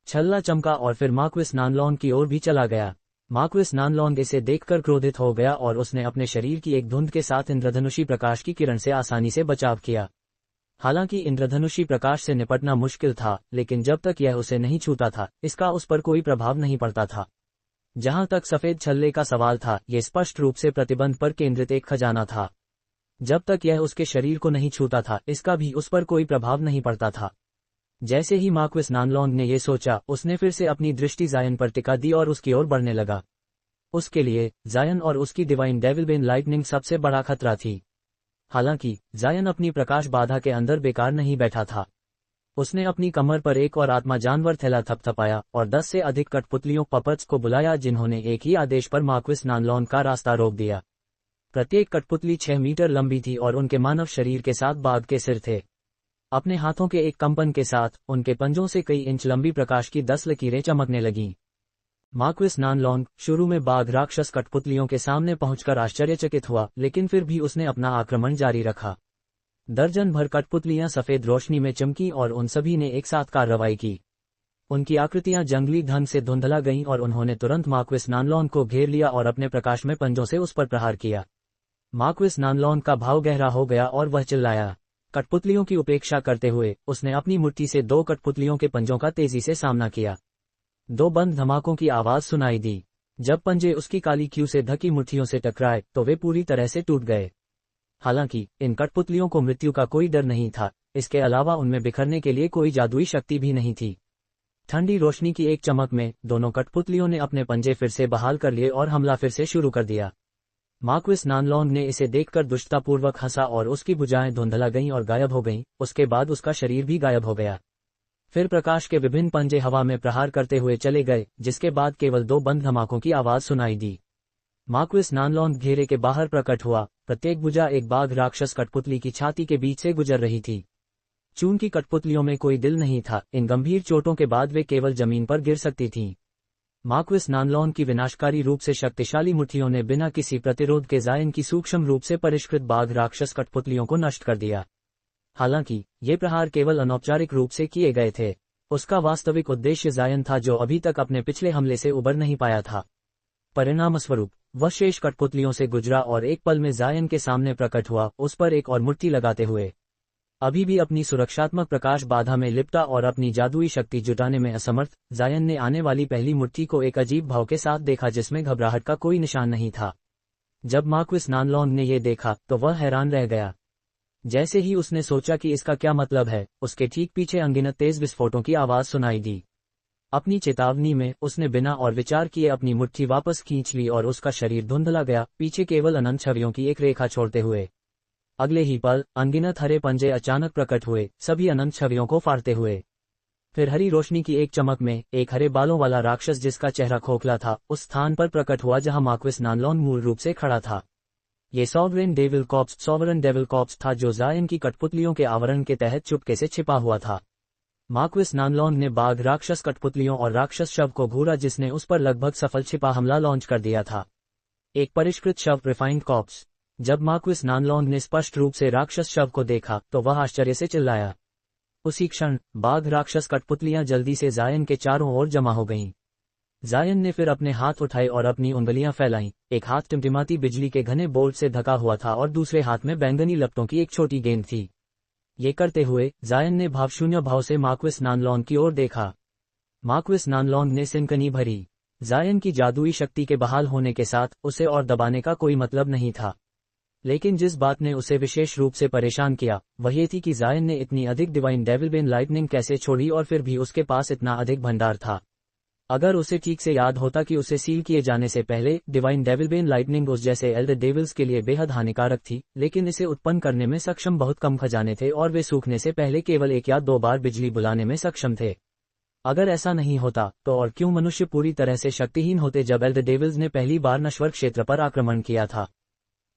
छल्ला चमका और फिर मार्क्विस नानलॉन की ओर भी चला गया। मार्क्विस नानलोंग इसे देखकर क्रोधित हो गया और उसने अपने शरीर की एक धुंध के साथ इंद्रधनुषी प्रकाश की किरण से आसानी से बचाव किया। हालांकि इंद्रधनुषी प्रकाश से निपटना मुश्किल था, लेकिन जब तक यह उसे नहीं छूता था, इसका उस पर कोई प्रभाव नहीं पड़ता था। जहां तक सफेद छल्ले का सवाल था, यह स्पष्ट रूप से प्रतिबंध पर केंद्रित एक खजाना था। जब तक यह उसके शरीर को नहीं छूता था, इसका भी उस पर कोई प्रभाव नहीं पड़ता था। जैसे ही मार्क्विस नानलोंग ने ये सोचा, उसने फिर से अपनी दृष्टि जायन पर टिका दी और उसकी ओर बढ़ने लगा। उसके लिए जायन और उसकी डिवाइन डेविलबेन लाइटनिंग सबसे बड़ा खतरा थी। हालांकि जायन अपनी प्रकाश बाधा के अंदर बेकार नहीं बैठा था। उसने अपनी कमर पर एक और आत्मा जानवर थैला थपथपाया और 10 से अधिक कठपुतलियों पपट्स को बुलाया, जिन्होंने एक ही आदेश पर मार्क्विस नानलोंग का रास्ता रोक दिया। प्रत्येक कठपुतली 6 मीटर लंबी थी और उनके मानव शरीर के साथ बाघ के सिर थे। अपने हाथों के एक कंपन के साथ उनके पंजों से कई इंच लंबी प्रकाश की 10 लकीरें चमकने लगीं। मार्क्विस नानलोंग शुरू में बाघ राक्षस कठपुतलियों के सामने पहुंचकर आश्चर्यचकित हुआ, लेकिन फिर भी उसने अपना आक्रमण जारी रखा। दर्जन भर कठपुतलियां सफेद रोशनी में चमकी और उन सभी ने एक साथ कार्रवाई की। उनकी आकृतियां जंगली ढंग से धुंधला गईं और उन्होंने तुरंत मार्क्विस नानलोंग को घेर लिया और अपने प्रकाश में पंजों से उस पर प्रहार किया। मार्क्विस नानलोंग का भाव गहरा हो गया और वह चिल्लाया। कठपुतलियों की उपेक्षा करते हुए उसने अपनी मुट्ठी से 2 कठपुतलियों के पंजों का तेजी से सामना किया। 2 बंद धमाकों की आवाज सुनाई दी। जब पंजे उसकी काली क्यू से ढकी मुट्ठियों से टकराए तो वे पूरी तरह से टूट गए। हालांकि इन कठपुतलियों को मृत्यु का कोई डर नहीं था, इसके अलावा उनमें बिखरने के लिए कोई जादुई शक्ति भी नहीं थी। ठंडी रोशनी की एक चमक में दोनों कठपुतलियों ने अपने पंजे फिर से बहाल कर लिए और हमला फिर से शुरू कर दिया। मार्क्विस नानलोंग ने इसे देखकर दुष्टतापूर्वक हंसा और उसकी भुजाएं धुंधला गईं और गायब हो गईं। उसके बाद उसका शरीर भी गायब हो गया। फिर प्रकाश के विभिन्न पंजे हवा में प्रहार करते हुए चले गए, जिसके बाद केवल 2 बंद धमाकों की आवाज सुनाई दी। मार्क्विस नानलोंग घेरे के बाहर प्रकट हुआ। प्रत्येक भुजा एक बाघ राक्षस कठपुतली की छाती के बीच से गुजर रही थी। चून की कठपुतलियों में कोई दिल नहीं था, इन गंभीर चोटों के बाद वे केवल जमीन पर गिर सकती थीं। मार्क्विस नानलोंग की विनाशकारी रूप से शक्तिशाली मुट्ठियों ने बिना किसी प्रतिरोध के जायन की सूक्ष्म रूप से परिष्कृत बाघ राक्षस कठपुतलियों को नष्ट कर दिया। हालांकि ये प्रहार केवल अनौपचारिक रूप से किए गए थे। उसका वास्तविक उद्देश्य जायन था, जो अभी तक अपने पिछले हमले से उबर नहीं पाया था। परिणामस्वरूप वह शेष कठपुतलियों से गुजरा और एक पल में जायन के सामने प्रकट हुआ, उस पर एक और मुट्ठी लगाते हुए। अभी भी अपनी सुरक्षात्मक प्रकाश बाधा में लिपटा और अपनी जादुई शक्ति जुटाने में असमर्थ, जायन ने आने वाली पहली मुट्ठी को एक अजीब भाव के साथ देखा, जिसमें घबराहट का कोई निशान नहीं था। जब मार्क्विस नानलोंग ने यह देखा तो वह हैरान रह गया। जैसे ही उसने सोचा कि इसका क्या मतलब है, उसके ठीक पीछे अनगिनत तेज विस्फोटों की आवाज सुनाई दी। अपनी चेतावनी में उसने बिना और विचार किए अपनी मुट्ठी वापस खींच ली और उसका शरीर धुंधला गया, पीछे केवल अनंत छवियों की एक रेखा छोड़ते हुए। अगले ही पल अनगिनत हरे पंजे अचानक प्रकट हुए, सभी अनंत छवियों को फाड़ते हुए। फिर हरी रोशनी की एक चमक में एक हरे बालों वाला राक्षस, जिसका चेहरा खोखला था, उस स्थान पर प्रकट हुआ जहां मार्क्विस नानलोंग मूल रूप से खड़ा था। ये सॉवरेन डेविल कॉर्प्स था, जो जायन की कठपुतलियों के आवरण के तहत चुपके से छिपा हुआ था। मार्क्विस नानलोंग ने बाघ राक्षस कठपुतलियों और राक्षस शव को घूरा, जिसने उस पर लगभग सफल छिपा हमला लॉन्च कर दिया था। एक परिष्कृत शव, रिफाइंड कॉर्प्स। जब मार्क्विस नानलोंग ने स्पष्ट रूप से राक्षस शव को देखा तो वह आश्चर्य से चिल्लाया। उसी क्षण बाघ राक्षस कठपुतलियां जल्दी से जायन के चारों ओर जमा हो गईं। जायन ने फिर अपने हाथ उठाए और अपनी उंगलियां फैलाईं। एक हाथ टिमटिमाती बिजली के घने बोल्ट से ढका हुआ था और दूसरे हाथ में बैंगनी लपटों की एक छोटी गेंद थी। ये करते हुए जायन ने भावशून्य भाव से मार्क्विस नानलोंग की ओर देखा। मार्क्विस नानलोंग ने सिनकनी भरी। जायन की जादुई शक्ति के बहाल होने के साथ उसे और दबाने का कोई मतलब नहीं था। लेकिन जिस बात ने उसे विशेष रूप से परेशान किया वह ये थी कि जायन ने इतनी अधिक डिवाइन डेविलबेन लाइटनिंग कैसे छोड़ी, और फिर भी उसके पास इतना अधिक भंडार था। अगर उसे ठीक से याद होता कि उसे सील किए जाने से पहले डिवाइन डेविलबेन लाइटनिंग उस जैसे एल्डर डेविल्स के लिए बेहद हानिकारक थी, लेकिन इसे उत्पन्न करने में सक्षम बहुत कम खजाने थे और वे सूखने से पहले केवल 1 या 2 बार बिजली बुलाने में सक्षम थे। अगर ऐसा नहीं होता तो और क्यों मनुष्य पूरी तरह से शक्तिहीन होते जब एल्डर डेविल्स ने पहली बार नश्वर क्षेत्र पर आक्रमण किया था।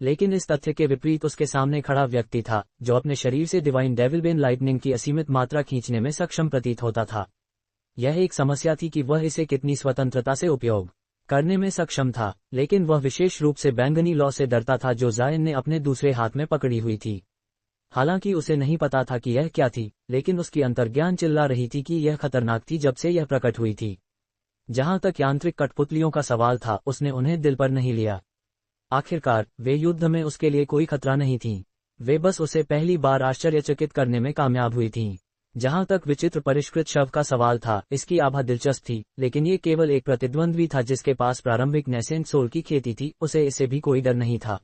लेकिन इस तथ्य के विपरीत उसके सामने खड़ा व्यक्ति था, जो अपने शरीर से डिवाइन डेविलबेन लाइटनिंग की असीमित मात्रा खींचने में सक्षम प्रतीत होता था। यह एक समस्या थी कि वह इसे कितनी स्वतंत्रता से उपयोग करने में सक्षम था, लेकिन वह विशेष रूप से बैंगनी लौ से डरता था, जो जायन ने अपने दूसरे हाथ में पकड़ी हुई थी। हालांकि उसे नहीं पता था कि यह क्या थी, लेकिन उसकी अंतर्ज्ञान चिल्ला रही थी कि यह खतरनाक थी जब से यह प्रकट हुई थी। जहां तक यांत्रिक कठपुतलियों का सवाल था, उसने उन्हें दिल पर नहीं लिया। आखिरकार वे युद्ध में उसके लिए कोई खतरा नहीं थीं। वे बस उसे पहली बार आश्चर्यचकित करने में कामयाब हुई थीं। जहां तक विचित्र परिष्कृत शव का सवाल था, इसकी आभा दिलचस्प थी, लेकिन ये केवल एक प्रतिद्वंद्वी था जिसके पास प्रारंभिक नेसेंट सोल की खेती थी। उसे इससे भी कोई डर नहीं था।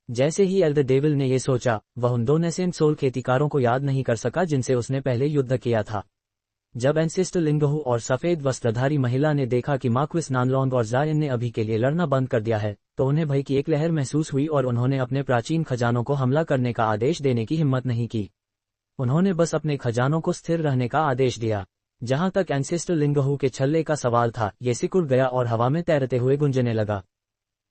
जैसे ही एल्डर डेविल ने ये सोचा, वह उन 2 नेसेंट सोल खेतीकारों को याद नहीं कर सका जिनसे उसने पहले युद्ध किया था। जब एंसेस्टर लिंगहू और सफेद वस्त्रधारी महिला ने देखा कि मार्क्विस नानलोंग और जायन ने अभी के लिए लड़ना बंद कर दिया है, तो उन्हें भय की एक लहर महसूस हुई और उन्होंने अपने प्राचीन खजानों को हमला करने का आदेश देने की हिम्मत नहीं की। उन्होंने बस अपने खजानों को स्थिर रहने का आदेश दिया। जहां तक एंसेस्टर लिंगहू के छल्ले का सवाल था, ये सिकुड़ गया और हवा में तैरते हुए गुंजने लगा।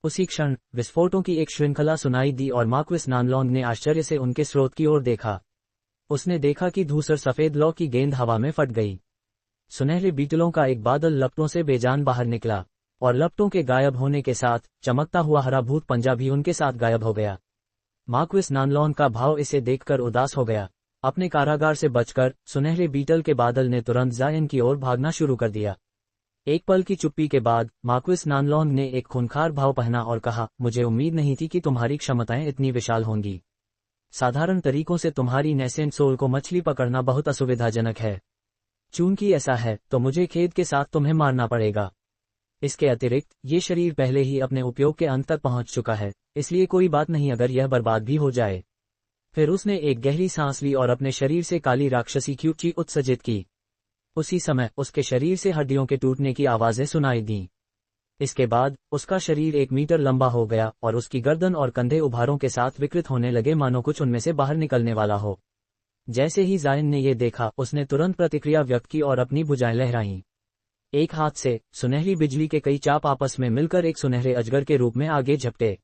उसी क्षण विस्फोटों की एक श्रृंखला सुनाई दी और मार्क्विस नानलोंग ने आश्चर्य से उनके स्रोत की ओर देखा। उसने देखा कि धूसर सफेद लौ की गेंद हवा में फट गई। सुनहरे बीटलों का एक बादल लपटों से बेजान बाहर निकला, और लपटों के गायब होने के साथ चमकता हुआ हरा भूत पंजा भी उनके साथ गायब हो गया। मार्क्विस नानलोंग का भाव इसे देखकर उदास हो गया। अपने कारागार से बचकर सुनहरे बीटल के बादल ने तुरंत जायन की ओर भागना शुरू कर दिया। एक पल की चुप्पी के बाद मार्क्विस नानलोंग ने एक खूंखार भाव पहना और कहा, मुझे उम्मीद नहीं थी कि तुम्हारी क्षमताएं इतनी विशाल होंगी। साधारण तरीकों से तुम्हारी नेसेंट सोल को मछली पकड़ना बहुत असुविधाजनक है। चूंकि ऐसा है, तो मुझे खेद के साथ तुम्हें मारना पड़ेगा। इसके अतिरिक्त ये शरीर पहले ही अपने उपयोग के अंत तक पहुंच चुका है, इसलिए कोई बात नहीं अगर यह बर्बाद भी हो जाए। फिर उसने एक गहरी सांस ली और अपने शरीर से काली राक्षसी क्यूची उत्सर्जित की। उसी समय उसके शरीर से हड्डियों के टूटने की आवाजें सुनाई दीं। इसके बाद उसका शरीर 1 मीटर लंबा हो गया और उसकी गर्दन और कंधे उभारों के साथ विकृत होने लगे, मानो कुछ उनमें से बाहर निकलने वाला हो। जैसे ही जायन ने ये देखा, उसने तुरंत प्रतिक्रिया व्यक्त की और अपनी भुजाएं लहराईं। एक हाथ से सुनहरी बिजली के कई चाप आपस में मिलकर एक सुनहरे अजगर के रूप में आगे झपटे।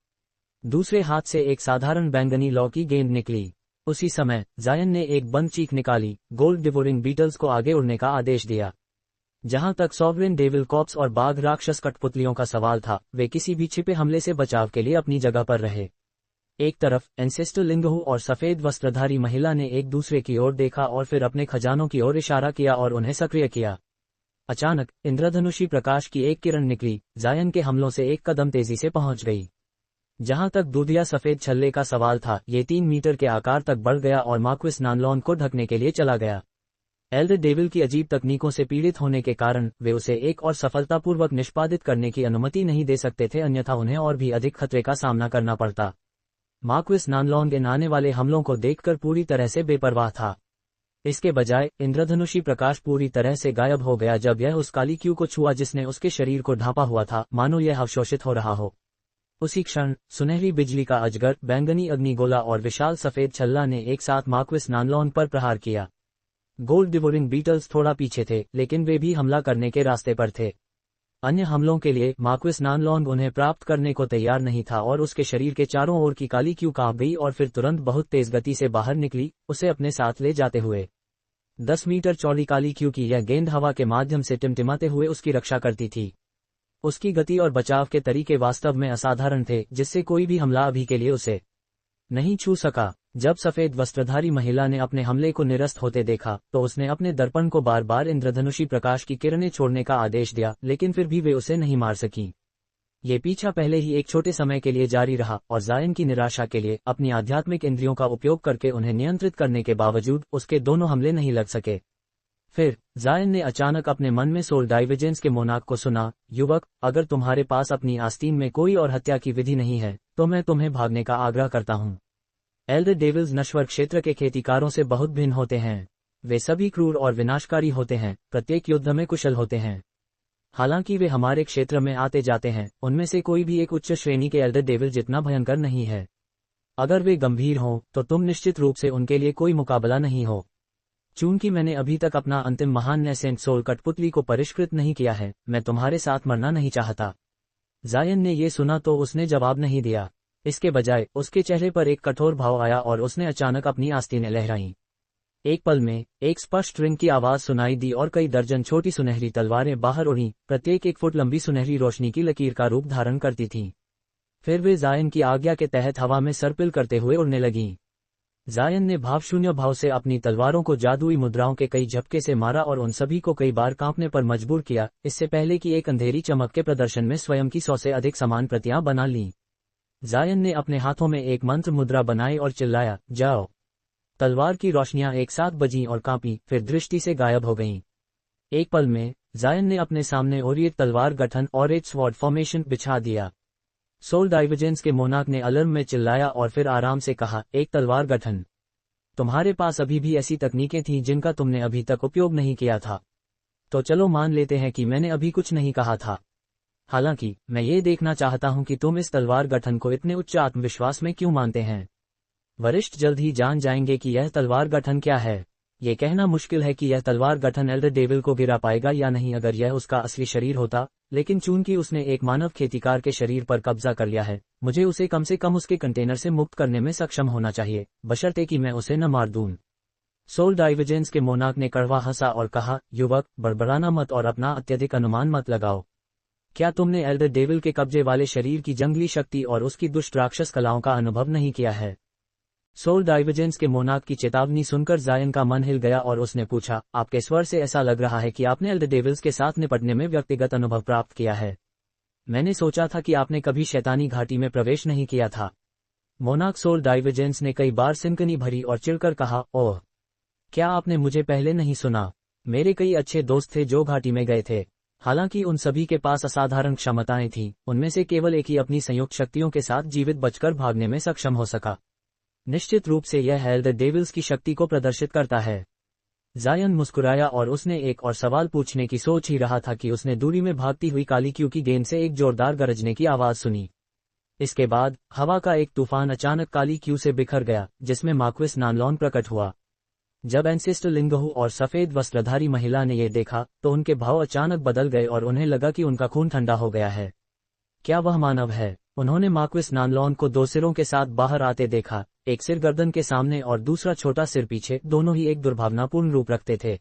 दूसरे हाथ से एक साधारण बैंगनी लौ की गेंद निकली। उसी समय जायन ने एक बंद चीख निकाली, गोल्ड डिवोरिंग बीटल्स को आगे उड़ने का आदेश दिया। जहां तक सॉवरेन डेविल कॉप्स और बाघ राक्षस कठपुतलियों का सवाल था, वे किसी भी छिपे हमले से बचाव के लिए अपनी जगह पर रहे। एक तरफ एंसेस्टर लिंगहू और सफेद वस्त्रधारी महिला ने एक दूसरे की ओर देखा और फिर अपने खजानों की ओर इशारा किया और उन्हें सक्रिय किया। अचानक इंद्रधनुषी प्रकाश की एक किरण निकली, जायन के हमलों से एक कदम तेजी से पहुंच गई। जहां तक दूधिया सफेद छल्ले का सवाल था, ये 3 मीटर के आकार तक बढ़ गया और मार्क्विस नानलोंग को ढकने के लिए चला गया। एल्डर डेविल की अजीब तकनीकों से पीड़ित होने के कारण वे उसे एक और सफलतापूर्वक निष्पादित करने की अनुमति नहीं दे सकते थे, अन्यथा उन्हें और भी अधिक खतरे का सामना करना पड़ता। मार्क्विस नानलोंग इन आने वाले हमलों को देखकर पूरी तरह से बेपरवाह था। इसके बजाय इंद्रधनुषी प्रकाश पूरी तरह से गायब हो गया जब यह उस काली क्यू को छुआ जिसने उसके शरीर को ढांपा हुआ था, मानो यह अवशोषित हो रहा हो। उसी क्षण सुनहरी बिजली का अजगर, बैंगनी अग्निगोला और विशाल सफेद छल्ला ने एक साथ मार्क्विस नानलोंग पर प्रहार किया। गोल्ड डिवोरिंग बीटल्स थोड़ा पीछे थे, लेकिन वे भी हमला करने के रास्ते पर थे। अन्य हमलों के लिए मार्क्विस नानलोंग उन्हें प्राप्त करने को तैयार नहीं था और उसके शरीर के चारों ओर की काली क्यू कांप गई और फिर तुरंत बहुत तेज गति से बाहर निकली, उसे अपने साथ ले जाते हुए। 10 मीटर चौड़ी काली क्यू की यह गेंद हवा के माध्यम से टिमटिमाते हुए उसकी रक्षा करती थी। उसकी गति और बचाव के तरीके वास्तव में असाधारण थे, जिससे कोई भी हमला अभी के लिए उसे नहीं छू सका। जब सफेद वस्त्रधारी महिला ने अपने हमले को निरस्त होते देखा, तो उसने अपने दर्पण को बार बार इंद्रधनुषी प्रकाश की किरणें छोड़ने का आदेश दिया, लेकिन फिर भी वे उसे नहीं मार सकीं। ये पीछा पहले ही एक छोटे समय के लिए जारी रहा और जायन की निराशा के लिए अपनी आध्यात्मिक इंद्रियों का उपयोग करके उन्हें नियंत्रित करने के बावजूद उसके दोनों हमले नहीं लग सके। फिर जायन ने अचानक अपने मन में सोल डाइवर्जेंस के मोनाक को सुना, युवक, अगर तुम्हारे पास अपनी आस्तीन में कोई और हत्या की विधि नहीं है, तो मैं तुम्हें भागने का आग्रह करता हूँ। एल्डर डेविल्स नश्वर क्षेत्र के खेतीकारों से बहुत भिन्न होते हैं। वे सभी क्रूर और विनाशकारी होते हैं, प्रत्येक युद्ध में कुशल होते हैं। हालांकि वे हमारे क्षेत्र में आते जाते हैं, उनमें से कोई भी एक उच्च श्रेणी के एल्डर डेविल जितना भयंकर नहीं है। अगर वे गंभीर हों, तो तुम निश्चित रूप से उनके लिए कोई मुकाबला नहीं हो। चूंकि मैंने अभी तक अपना अंतिम महान नेसेंट सोल कठपुतली को परिष्कृत नहीं किया है, मैं तुम्हारे साथ मरना नहीं चाहता। जायन ने ये सुना तो उसने जवाब नहीं दिया। इसके बजाय उसके चेहरे पर एक कठोर भाव आया और उसने अचानक अपनी आस्तीनें लहराईं। एक पल में एक स्पष्ट रिंग की आवाज सुनाई दी और कई दर्जन छोटी सुनहरी तलवारें बाहर उड़ीं, प्रत्येक 1 फुट लंबी सुनहरी रोशनी की लकीर का रूप धारण करती थीं। फिर वे जायन की आज्ञा के तहत हवा में सरपिल करते हुए उड़ने लगीं। जायन ने भावशून्य भाव से अपनी तलवारों को जादुई मुद्राओं के कई झपके से मारा और उन सभी को कई बार कांपने पर मजबूर किया, इससे पहले कि एक अंधेरी चमक के प्रदर्शन में स्वयं की 100 से अधिक समान प्रतियां बना लीं। जायन ने अपने हाथों में एक मंत्र मुद्रा बनाई और चिल्लाया, जाओ। तलवार की रोशनियां एक साथ बजीं और कांपी, फिर दृष्टि से गायब हो गईं। एक पल में जायन ने अपने सामने ओरिएट तलवार गठन और एक स्वॉर्ड फॉर्मेशन बिछा दिया। सोल डाइवर्जेंस के मोनार्क ने अलार्म में चिल्लाया और फिर आराम से कहा, एक तलवार गठन। तुम्हारे पास अभी भी ऐसी तकनीकें थीं जिनका तुमने अभी तक उपयोग नहीं किया था। तो चलो मान लेते हैं कि मैंने अभी कुछ नहीं कहा था। हालांकि मैं ये देखना चाहता हूं कि तुम इस तलवार गठन को इतने उच्च आत्मविश्वास में क्यों मानते हैं। वरिष्ठ जल्द ही जान जाएंगे कि यह तलवार गठन क्या है। ये कहना मुश्किल है कि यह तलवार गठन एल्डर डेविल को गिरा पाएगा या नहीं अगर यह उसका असली शरीर होता, लेकिन चूंकि उसने एक मानव खेतीकार के शरीर पर कब्जा कर लिया है, मुझे उसे कम से कम उसके कंटेनर से मुक्त करने में सक्षम होना चाहिए, बशर्ते कि मैं उसे न मार दूं। सोल डाइवर्जेंस के मोनार्क ने कड़वा हंसा और कहा, युवक, बड़बड़ाना मत और अपना अत्यधिक अनुमान मत लगाओ। क्या तुमने एल्डर डेविल के कब्जे वाले शरीर की जंगली शक्ति और उसकी दुष्ट राक्षस कलाओं का अनुभव नहीं किया है? सोल डाइवर्जेंस के मोनार्क की चेतावनी सुनकर जायन का मन हिल गया और उसने पूछा, आपके स्वर से ऐसा लग रहा है कि आपने एल्डर डेविल्स के साथ निपटने में व्यक्तिगत अनुभव प्राप्त किया है। मैंने सोचा था कि आपने कभी शैतानी घाटी में प्रवेश नहीं किया था। मोनार्क सोल डाइवर्जेंस ने कई बार सिनकनी भरी और चिढ़कर कहा, ओह, क्या आपने मुझे पहले नहीं सुना? मेरे कई अच्छे दोस्त थे जो घाटी में गए थे। हालांकि उन सभी के पास असाधारण क्षमताएं थीं, उनमें से केवल एक ही अपनी संयुक्त शक्तियों के साथ जीवित बचकर भागने में सक्षम हो सका। निश्चित रूप से यह एल्डर डेविल्स की शक्ति को प्रदर्शित करता है। जायन मुस्कुराया और उसने एक और सवाल पूछने की सोच ही रहा था कि उसने दूरी में भागती हुई काली क्यू की गेंद से एक जोरदार गरजने की आवाज सुनी। इसके बाद हवा का एक तूफान अचानक काली क्यू से बिखर गया, जिसमें मार्क्विस नानलॉन प्रकट हुआ। जब एंसेस्टर लिंगहू और सफेद वस्त्रधारी महिला ने यह देखा तो उनके भाव अचानक बदल गए और उन्हें लगा कि उनका खून ठंडा हो गया है। क्या वह मानव है? उन्होंने मार्क्विस नानलॉन को 2 सिरों के साथ बाहर आते देखा, एक सिर गर्दन के सामने और दूसरा छोटा सिर पीछे, दोनों ही एक दुर्भावनापूर्ण रूप रखते थे।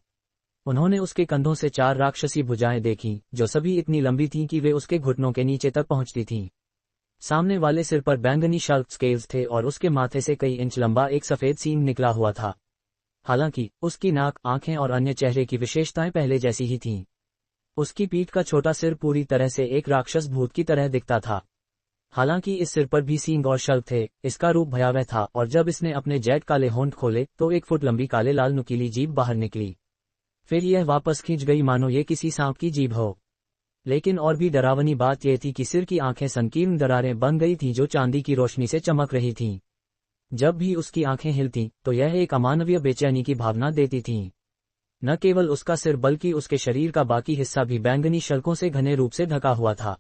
उन्होंने उसके कंधों से 4 राक्षसी भुजाएं देखीं, जो सभी इतनी लंबी थीं कि वे उसके घुटनों के नीचे तक पहुंचती थीं। सामने वाले सिर पर बैंगनी शार्प स्केल्स थे और उसके माथे से कई इंच लंबा एक सफेद सींग निकला हुआ था। हालांकि उसकी नाक, आंखें और अन्य चेहरे की विशेषताएं पहले जैसी ही थीं। उसकी पीठ का छोटा सिर पूरी तरह से एक राक्षस भूत की तरह दिखता था। हालांकि इस सिर पर भी सींग और शल्क थे, इसका रूप भयावह था और जब इसने अपने जेट काले होंठ खोले तो 1 फुट लंबी काले लाल नुकीली जीभ बाहर निकली। फिर यह वापस खींच गई मानो ये किसी सांप की जीभ हो। लेकिन और भी डरावनी बात यह थी कि सिर की आंखें संकीर्ण दरारें बन गई थीं जो चांदी की रोशनी से चमक रही थीं। जब भी उसकी आंखें हिलतीं तो यह एक अमानवीय बेचैनी की भावना देती थीं। न केवल उसका सिर बल्कि उसके शरीर का बाकी हिस्सा भी बैंगनी शल्कों से घने रूप से ढका हुआ था।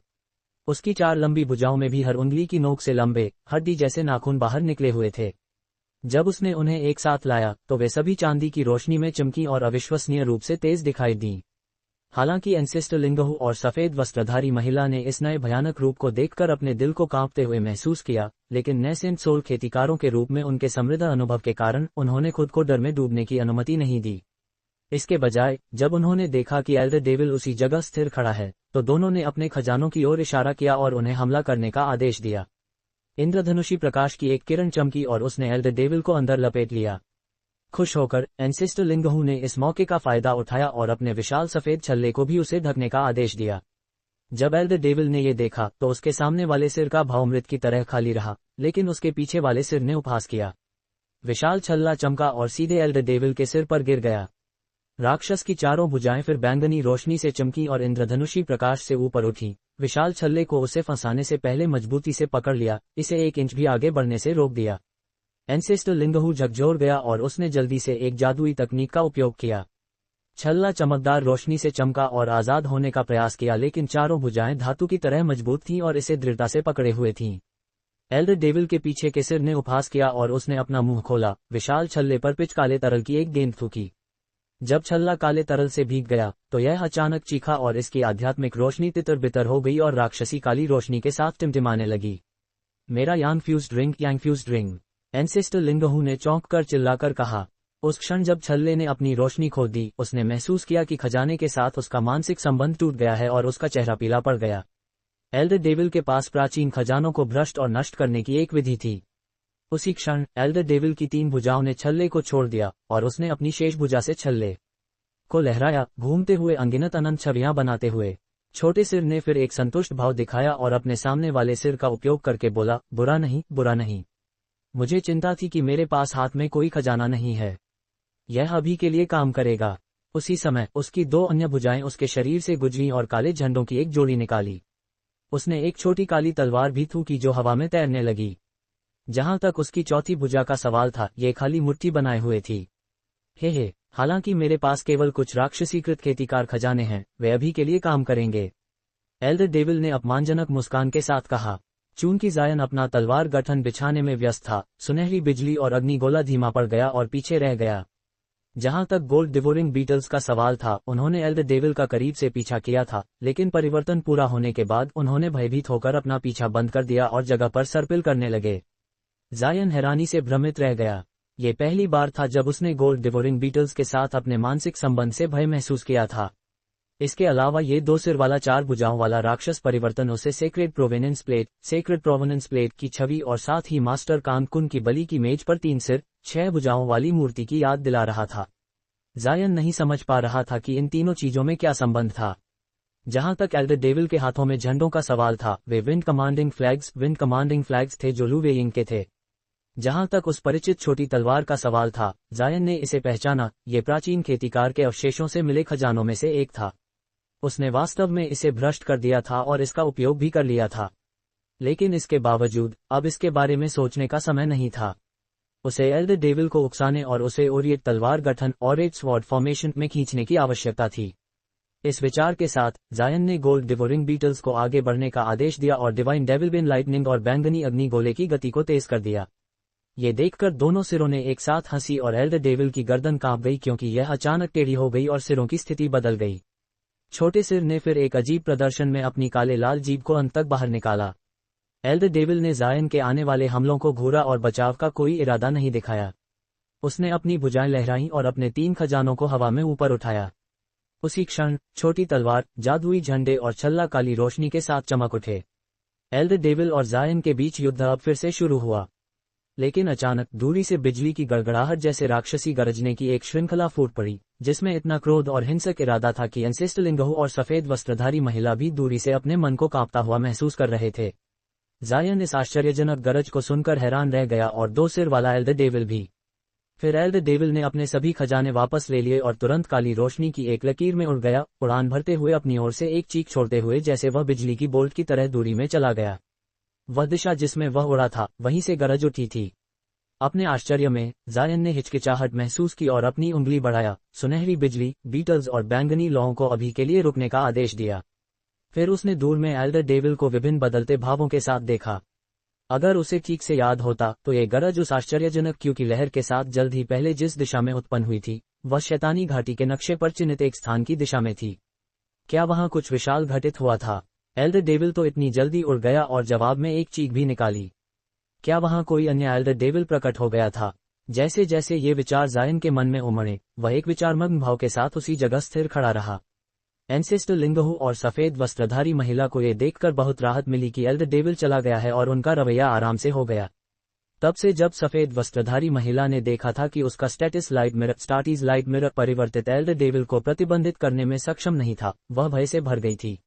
उसकी 4 लंबी भुजाओं में भी हर उंगली की नोक से लंबे, हड्डी जैसे नाखून बाहर निकले हुए थे। जब उसने उन्हें एक साथ लाया तो वे सभी चांदी की रोशनी में चमकी और अविश्वसनीय रूप से तेज दिखाई दीं। हालांकि एंसेस्टर लिंगहू और सफेद वस्त्रधारी महिला ने इस नए भयानक रूप को देखकर अपने दिल को कांपते हुए महसूस किया, लेकिन नेसेंट सोल खेतीकारों के रूप में उनके समृद्ध अनुभव के कारण उन्होंने खुद को डर में डूबने की अनुमति नहीं दी। इसके बजाय जब उन्होंने देखा कि एल्डर डेविल उसी जगह स्थिर खड़ा है, तो दोनों ने अपने खजानों की ओर इशारा किया और उन्हें हमला करने का आदेश दिया। इंद्रधनुषी प्रकाश की एक किरण चमकी और उसने एल्डर डेविल को अंदर लपेट लिया। खुश होकर एंसेस्टर लिंगहू ने इस मौके का फायदा उठाया और अपने विशाल सफेद छल्ले को भी उसे ढकने का आदेश दिया। जब एल्डर डेविल ने यह देखा तो उसके सामने वाले सिर का भाव मृत की तरह खाली रहा, लेकिन उसके पीछे वाले सिर ने उपहास किया। विशाल छल्ला चमका और सीधे एल्डर डेविल के सिर पर गिर गया। राक्षस की चारों भुजाएं फिर बैंगनी रोशनी से चमकी और इंद्रधनुषी प्रकाश से ऊपर उठी। विशाल छल्ले को उसे फंसाने से पहले मजबूती से पकड़ लिया, इसे 1 इंच भी आगे बढ़ने से रोक दिया। एंसेस्टर लिंगहू झकझोर गया और उसने जल्दी से एक जादुई तकनीक का उपयोग किया। छल्ला चमकदार रोशनी से चमका और आजाद होने का प्रयास किया, लेकिन चारों भुजाएं धातु की तरह मजबूत थीं और इसे दृढ़ता से पकड़े हुए थीं। एल्डर डेविल के पीछे के सिर ने उपहास किया और उसने अपना मुंह खोला, विशाल छल्ले पर पिच काले तरल की एक गेंद थूकी। जब छल्ला काले तरल से भीग गया तो यह अचानक चीखा और इसकी आध्यात्मिक रोशनी तितर बितर हो गई और राक्षसी काली रोशनी के साथ टिमटिमाने लगी। मेरा यांग फ्यूज्ड रिंग। एंसेस्टर लिंगहू ने चौंक कर चिल्लाकर कहा। उस क्षण जब छल्ले ने अपनी रोशनी खो दी, उसने महसूस किया कि खजाने के साथ उसका मानसिक संबंध टूट गया है और उसका चेहरा पीला पड़ गया। एल्डर डेविल के पास प्राचीन खजानों को भ्रष्ट और नष्ट करने की एक विधि थी। उसी क्षण एल्डर डेविल की 3 भुजाओं ने छल्ले को छोड़ दिया और उसने अपनी शेष भुजा से छल्ले को लहराया, घूमते हुए अनगिनत अनंत छवियां बनाते हुए। छोटे सिर ने फिर एक संतुष्ट भाव दिखाया और अपने सामने वाले सिर का उपयोग करके बोला, बुरा नहीं, बुरा नहीं। मुझे चिंता थी कि मेरे पास हाथ में कोई खजाना नहीं है। यह अभी के लिए काम करेगा। उसी समय उसकी 2 अन्य भुजाएं उसके शरीर से गुजरी और काले झंडों की एक जोड़ी निकाली। उसने एक छोटी काली तलवार भी थूकी जो हवा में तैरने लगी। जहां तक उसकी चौथी भुजा का सवाल था, ये खाली मुट्ठी बनाए हुए थी। हे, हालांकि मेरे पास केवल कुछ राक्षसीकृत खेतीकार खजाने हैं, वे अभी के लिए काम करेंगे। एल्डर डेविल ने अपमानजनक मुस्कान के साथ कहा। चूंकि जायन अपना तलवार गठन बिछाने में व्यस्त था, सुनहरी बिजली और अग्निगोला धीमा पड़ गया और पीछे रह गया। जहां तक गोल्ड डिवोरिंग बीटल्स का सवाल था, उन्होंने एल्डर डेविल का करीब से पीछा किया था, लेकिन परिवर्तन पूरा होने के बाद उन्होंने भयभीत होकर अपना पीछा बंद कर दिया और जगह पर सर्पिल करने लगे। जायन हैरानी से भ्रमित रह गया। ये पहली बार था जब उसने गोल्ड डिवोरिंग बीटल्स के साथ अपने मानसिक संबंध से भय महसूस किया था। इसके अलावा ये 2 सिर वाला 4 भुजाओं वाला राक्षस परिवर्तन उसे सेक्रेड प्रोवेनेंस प्लेट की छवि और साथ ही मास्टर कांकुन की बलि की मेज पर 3 सिर 6 भुजाओं वाली मूर्ति की याद दिला रहा था। जायन नहीं समझ पा रहा था कि इन तीनों चीजों में क्या संबंध था। जहां तक एल्डर डेविल के हाथों में झंडों का सवाल था, वे विंड कमांडिंग फ्लैग्स थे जो लू वेइंग के थे। जहां तक उस परिचित छोटी तलवार का सवाल था, जायन ने इसे पहचाना, ये प्राचीन खेतीकार के अवशेषों से मिले खजानों में से एक था। उसने वास्तव में इसे भ्रष्ट कर दिया था और इसका उपयोग भी कर लिया था। लेकिन इसके बावजूद अब इसके बारे में सोचने का समय नहीं था। उसे एल्डर डेविल को उकसाने और उसे ओरिएट तलवार गठन और एक स्वॉर्ड फॉर्मेशन में खींचने की आवश्यकता थी। इस विचार के साथ जायन ने गोल्ड डिवोरिंग बीटल्स को आगे बढ़ने का आदेश दिया और डिवाइन डेविलबिन लाइटनिंग और बैंगनी अग्नि गोले की गति को तेज कर दिया। ये देखकर दोनों सिरों ने एक साथ हंसी और एल्डर डेविल की गर्दन कांप गई क्योंकि यह अचानक टेढ़ी हो गई और सिरों की स्थिति बदल गई। छोटे सिर ने फिर एक अजीब प्रदर्शन में अपनी काले लाल जीभ को अंत तक बाहर निकाला। एल्डर डेविल ने जायन के आने वाले हमलों को घूरा और बचाव का कोई इरादा नहीं दिखाया। उसने अपनी भुजाएं लहराईं और अपने 3 खजानों को हवा में ऊपर उठाया। उसी क्षण छोटी तलवार, जादुई झंडे और छल्ला काली रोशनी के साथ चमक उठे। एल्डर डेविल और जायन के बीच युद्ध अब फिर से शुरू हुआ। लेकिन अचानक दूरी से बिजली की गड़गड़ाहट जैसे राक्षसी गरजने की एक श्रृंखला फूट पड़ी, जिसमें इतना क्रोध और हिंसक इरादा था कि एंसेस्टलिंगहू और सफेद वस्त्रधारी महिला भी दूरी से अपने मन को कांपता हुआ महसूस कर रहे थे। जायन इस आश्चर्यजनक गरज को सुनकर हैरान रह गया और 2 सिर वाला एल्डर डेविल भी। फिर एल्डर डेविल ने अपने सभी खजाने वापस ले लिए और तुरंत काली रोशनी की एक लकीर में उड़ गया, उड़ान भरते हुए अपनी ओर से एक चीख छोड़ते हुए जैसे वह बिजली की बोल्ट की तरह दूरी में चला गया। वह दिशा जिसमें वह उड़ा था, वहीं से गरज उठी थी। अपने आश्चर्य में जायन ने हिचकिचाहट महसूस की और अपनी उंगली बढ़ाया, सुनहरी बिजली, बीटल्स और बैंगनी लौं को अभी के लिए रुकने का आदेश दिया। फिर उसने दूर में एल्डर डेविल को विभिन्न बदलते भावों के साथ देखा। अगर उसे ठीक से याद होता तो ये गरज उस आश्चर्यजनक क्यू की लहर के साथ जल्द ही पहले जिस दिशा में उत्पन्न हुई थी, वह शैतानी घाटी के नक्शे पर चिन्हित एक स्थान की दिशा में थी। क्या वहां कुछ विशाल घटित हुआ था? एल्डर डेविल तो इतनी जल्दी उड़ गया और जवाब में एक चीख भी निकाली। क्या वहां कोई अन्य एल्डर डेविल प्रकट हो गया था? जैसे जैसे ये विचार जायन के मन में उमड़े, वह एक विचारमग्न भाव के साथ उसी जगह स्थिर खड़ा रहा। एंसेस्टलिंगहू और सफेद वस्त्रधारी महिला को ये देखकर बहुत राहत मिली कि एल्डर डेविल चला गया है और उनका रवैया आराम से हो गया। तब से जब सफेद वस्त्रधारी महिला ने देखा था कि उसका स्टेटिस लाइट मिरर परिवर्तित एल्डर डेविल को प्रतिबंधित करने में सक्षम नहीं था, वह भय से भर गई थी।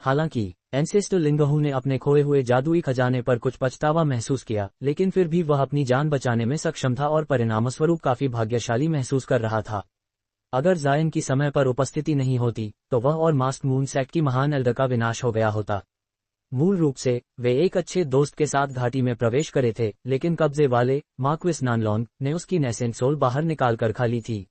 हालांकि एंसेस्टलिंगहू ने अपने खोए हुए जादुई खजाने पर कुछ पछतावा महसूस किया, लेकिन फिर भी वह अपनी जान बचाने में सक्षम था और परिणामस्वरूप काफी भाग्यशाली महसूस कर रहा था। अगर जायन की समय पर उपस्थिति नहीं होती, तो वह और मास्क मून सेक्ट की महान एल्डर का विनाश हो गया होता। मूल रूप से वे एक अच्छे दोस्त के साथ घाटी में प्रवेश करे थे, लेकिन कब्जे वाले मार्क्विस नानलॉन्ग ने उसकी नेसेंट सोल बाहर निकालकर खा ली थी।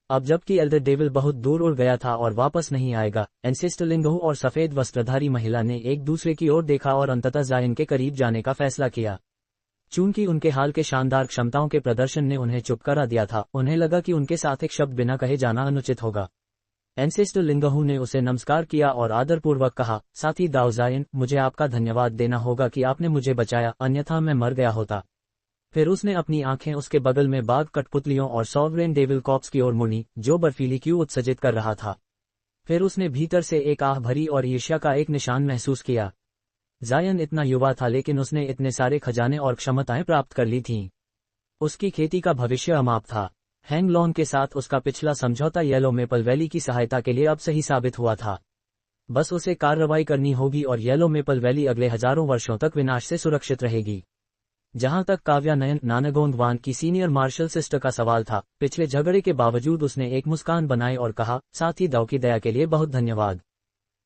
अब जबकि एल्डर डेविल बहुत दूर उड़ गया था और वापस नहीं आएगा, एंसेस्टलिंगहू और सफेद वस्त्रधारी महिला ने एक दूसरे की ओर देखा और अंततः जायन के करीब जाने का फैसला किया। चूंकि उनके हाल के शानदार क्षमताओं के प्रदर्शन ने उन्हें चुप करा दिया था, उन्हें लगा कि उनके साथ एक शब्द बिना कहे जाना अनुचित होगा। एंसेस्टलिंगहू ने उसे नमस्कार किया और आदरपूर्वक कहा, साथी दाओ जायन, मुझे आपका धन्यवाद देना होगा कि आपने मुझे बचाया, अन्यथा मैं मर गया होता। फिर उसने अपनी आंखें उसके बगल में बाघ कठपुतलियों और सॉवरेन डेविल कॉप्स की ओर मुड़ी, जो बर्फीली क्यू उत्सर्जित कर रहा था। फिर उसने भीतर से एक आह भरी और ईर्ष्या का एक निशान महसूस किया। जायन इतना युवा था लेकिन उसने इतने सारे खजाने और क्षमताएं प्राप्त कर ली थीं। उसकी खेती का भविष्य अमाप था। हैंग लॉन्ग के साथ उसका पिछला समझौता येलो मेपल वैली की सहायता के लिए अब सही साबित हुआ था। बस उसे कार्रवाई करनी होगी और येलो मेपल वैली अगले हजारों वर्षों तक विनाश से सुरक्षित रहेगी। जहां तक काव्या नयन नानगोंदवान की सीनियर मार्शल सिस्टर का सवाल था, पिछले झगड़े के बावजूद उसने एक मुस्कान बनाई और कहा, साथ ही दाव की दया के लिए बहुत धन्यवाद।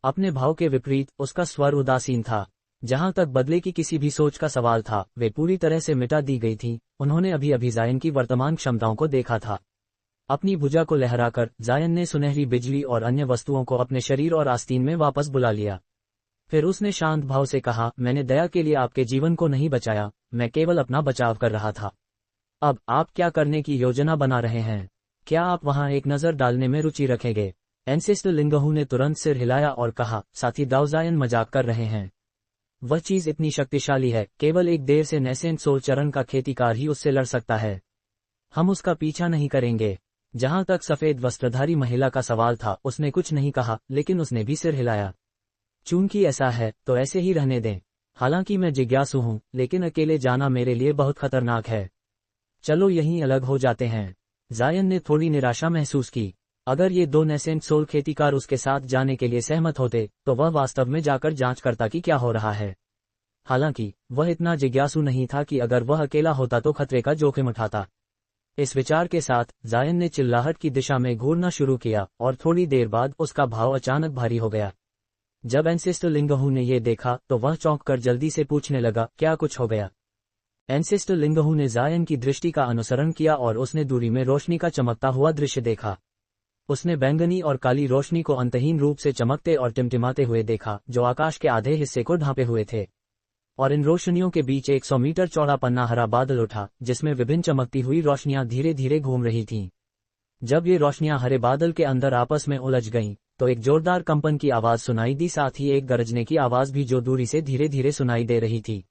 अपने भाव के विपरीत उसका स्वर उदासीन था। जहां तक बदले की किसी भी सोच का सवाल था, वे पूरी तरह से मिटा दी गई थी। उन्होंने अभी अभी जायन की वर्तमान क्षमताओं को देखा था। अपनी भुजा को लहराकर जायन ने सुनहरी बिजली और अन्य वस्तुओं को अपने शरीर और आस्तीन में वापस बुला लिया। फिर उसने शांत भाव से कहा, मैंने दया के लिए आपके जीवन को नहीं बचाया, मैं केवल अपना बचाव कर रहा था। अब आप क्या करने की योजना बना रहे हैं? क्या आप वहां एक नजर डालने में रुचि रखेंगे? एंसेस्टर लिंगहू ने तुरंत सिर हिलाया और कहा, साथी दाव जायन मजाक कर रहे हैं। वह चीज इतनी शक्तिशाली है, केवल एक देर से नैसेंट सोल चरण का खेतीकार ही उससे लड़ सकता है। हम उसका पीछा नहीं करेंगे। जहां तक सफेद वस्त्रधारी महिला का सवाल था, उसने कुछ नहीं कहा, लेकिन उसने भी सिर हिलाया। चूंकि ऐसा है तो ऐसे ही रहने दें। हालांकि मैं जिज्ञासु हूं, लेकिन अकेले जाना मेरे लिए बहुत खतरनाक है। चलो यहीं अलग हो जाते हैं। जायन ने थोड़ी निराशा महसूस की। अगर ये दो नैसेंट सोल खेतीकार उसके साथ जाने के लिए सहमत होते, तो वह वास्तव में जाकर जांच करता कि क्या हो रहा है। हालांकि वह इतना जिज्ञासु नहीं था कि अगर वह अकेला होता तो खतरे का जोखिम उठाता। इस विचार के साथ जायन ने चिल्लाहट की दिशा में घूरना शुरू किया और थोड़ी देर बाद उसका भाव अचानक भारी हो गया। जब एंसेस्टर लिंगहू ने यह देखा तो वह चौंक कर जल्दी से पूछने लगा, क्या कुछ हो गया? एंसेस्टर लिंगहू ने जायन की दृष्टि का अनुसरण किया और उसने दूरी में रोशनी का चमकता हुआ दृश्य देखा। उसने बैंगनी और काली रोशनी को अंतहीन रूप से चमकते और टिमटिमाते हुए देखा, जो आकाश के आधे हिस्से को ढांपे हुए थे। और इन रोशनियों के बीच 100 मीटर चौड़ा पन्ना हरा बादल उठा, जिसमें विभिन्न चमकती हुई रोशनियां धीरे धीरे घूम रही थीं। जब ये रोशनियां हरे बादल के अंदर आपस में उलझ गईं, तो एक जोरदार कंपन की आवाज सुनाई दी, साथ ही एक गरजने की आवाज भी जो दूरी से धीरे धीरे सुनाई दे रही थी।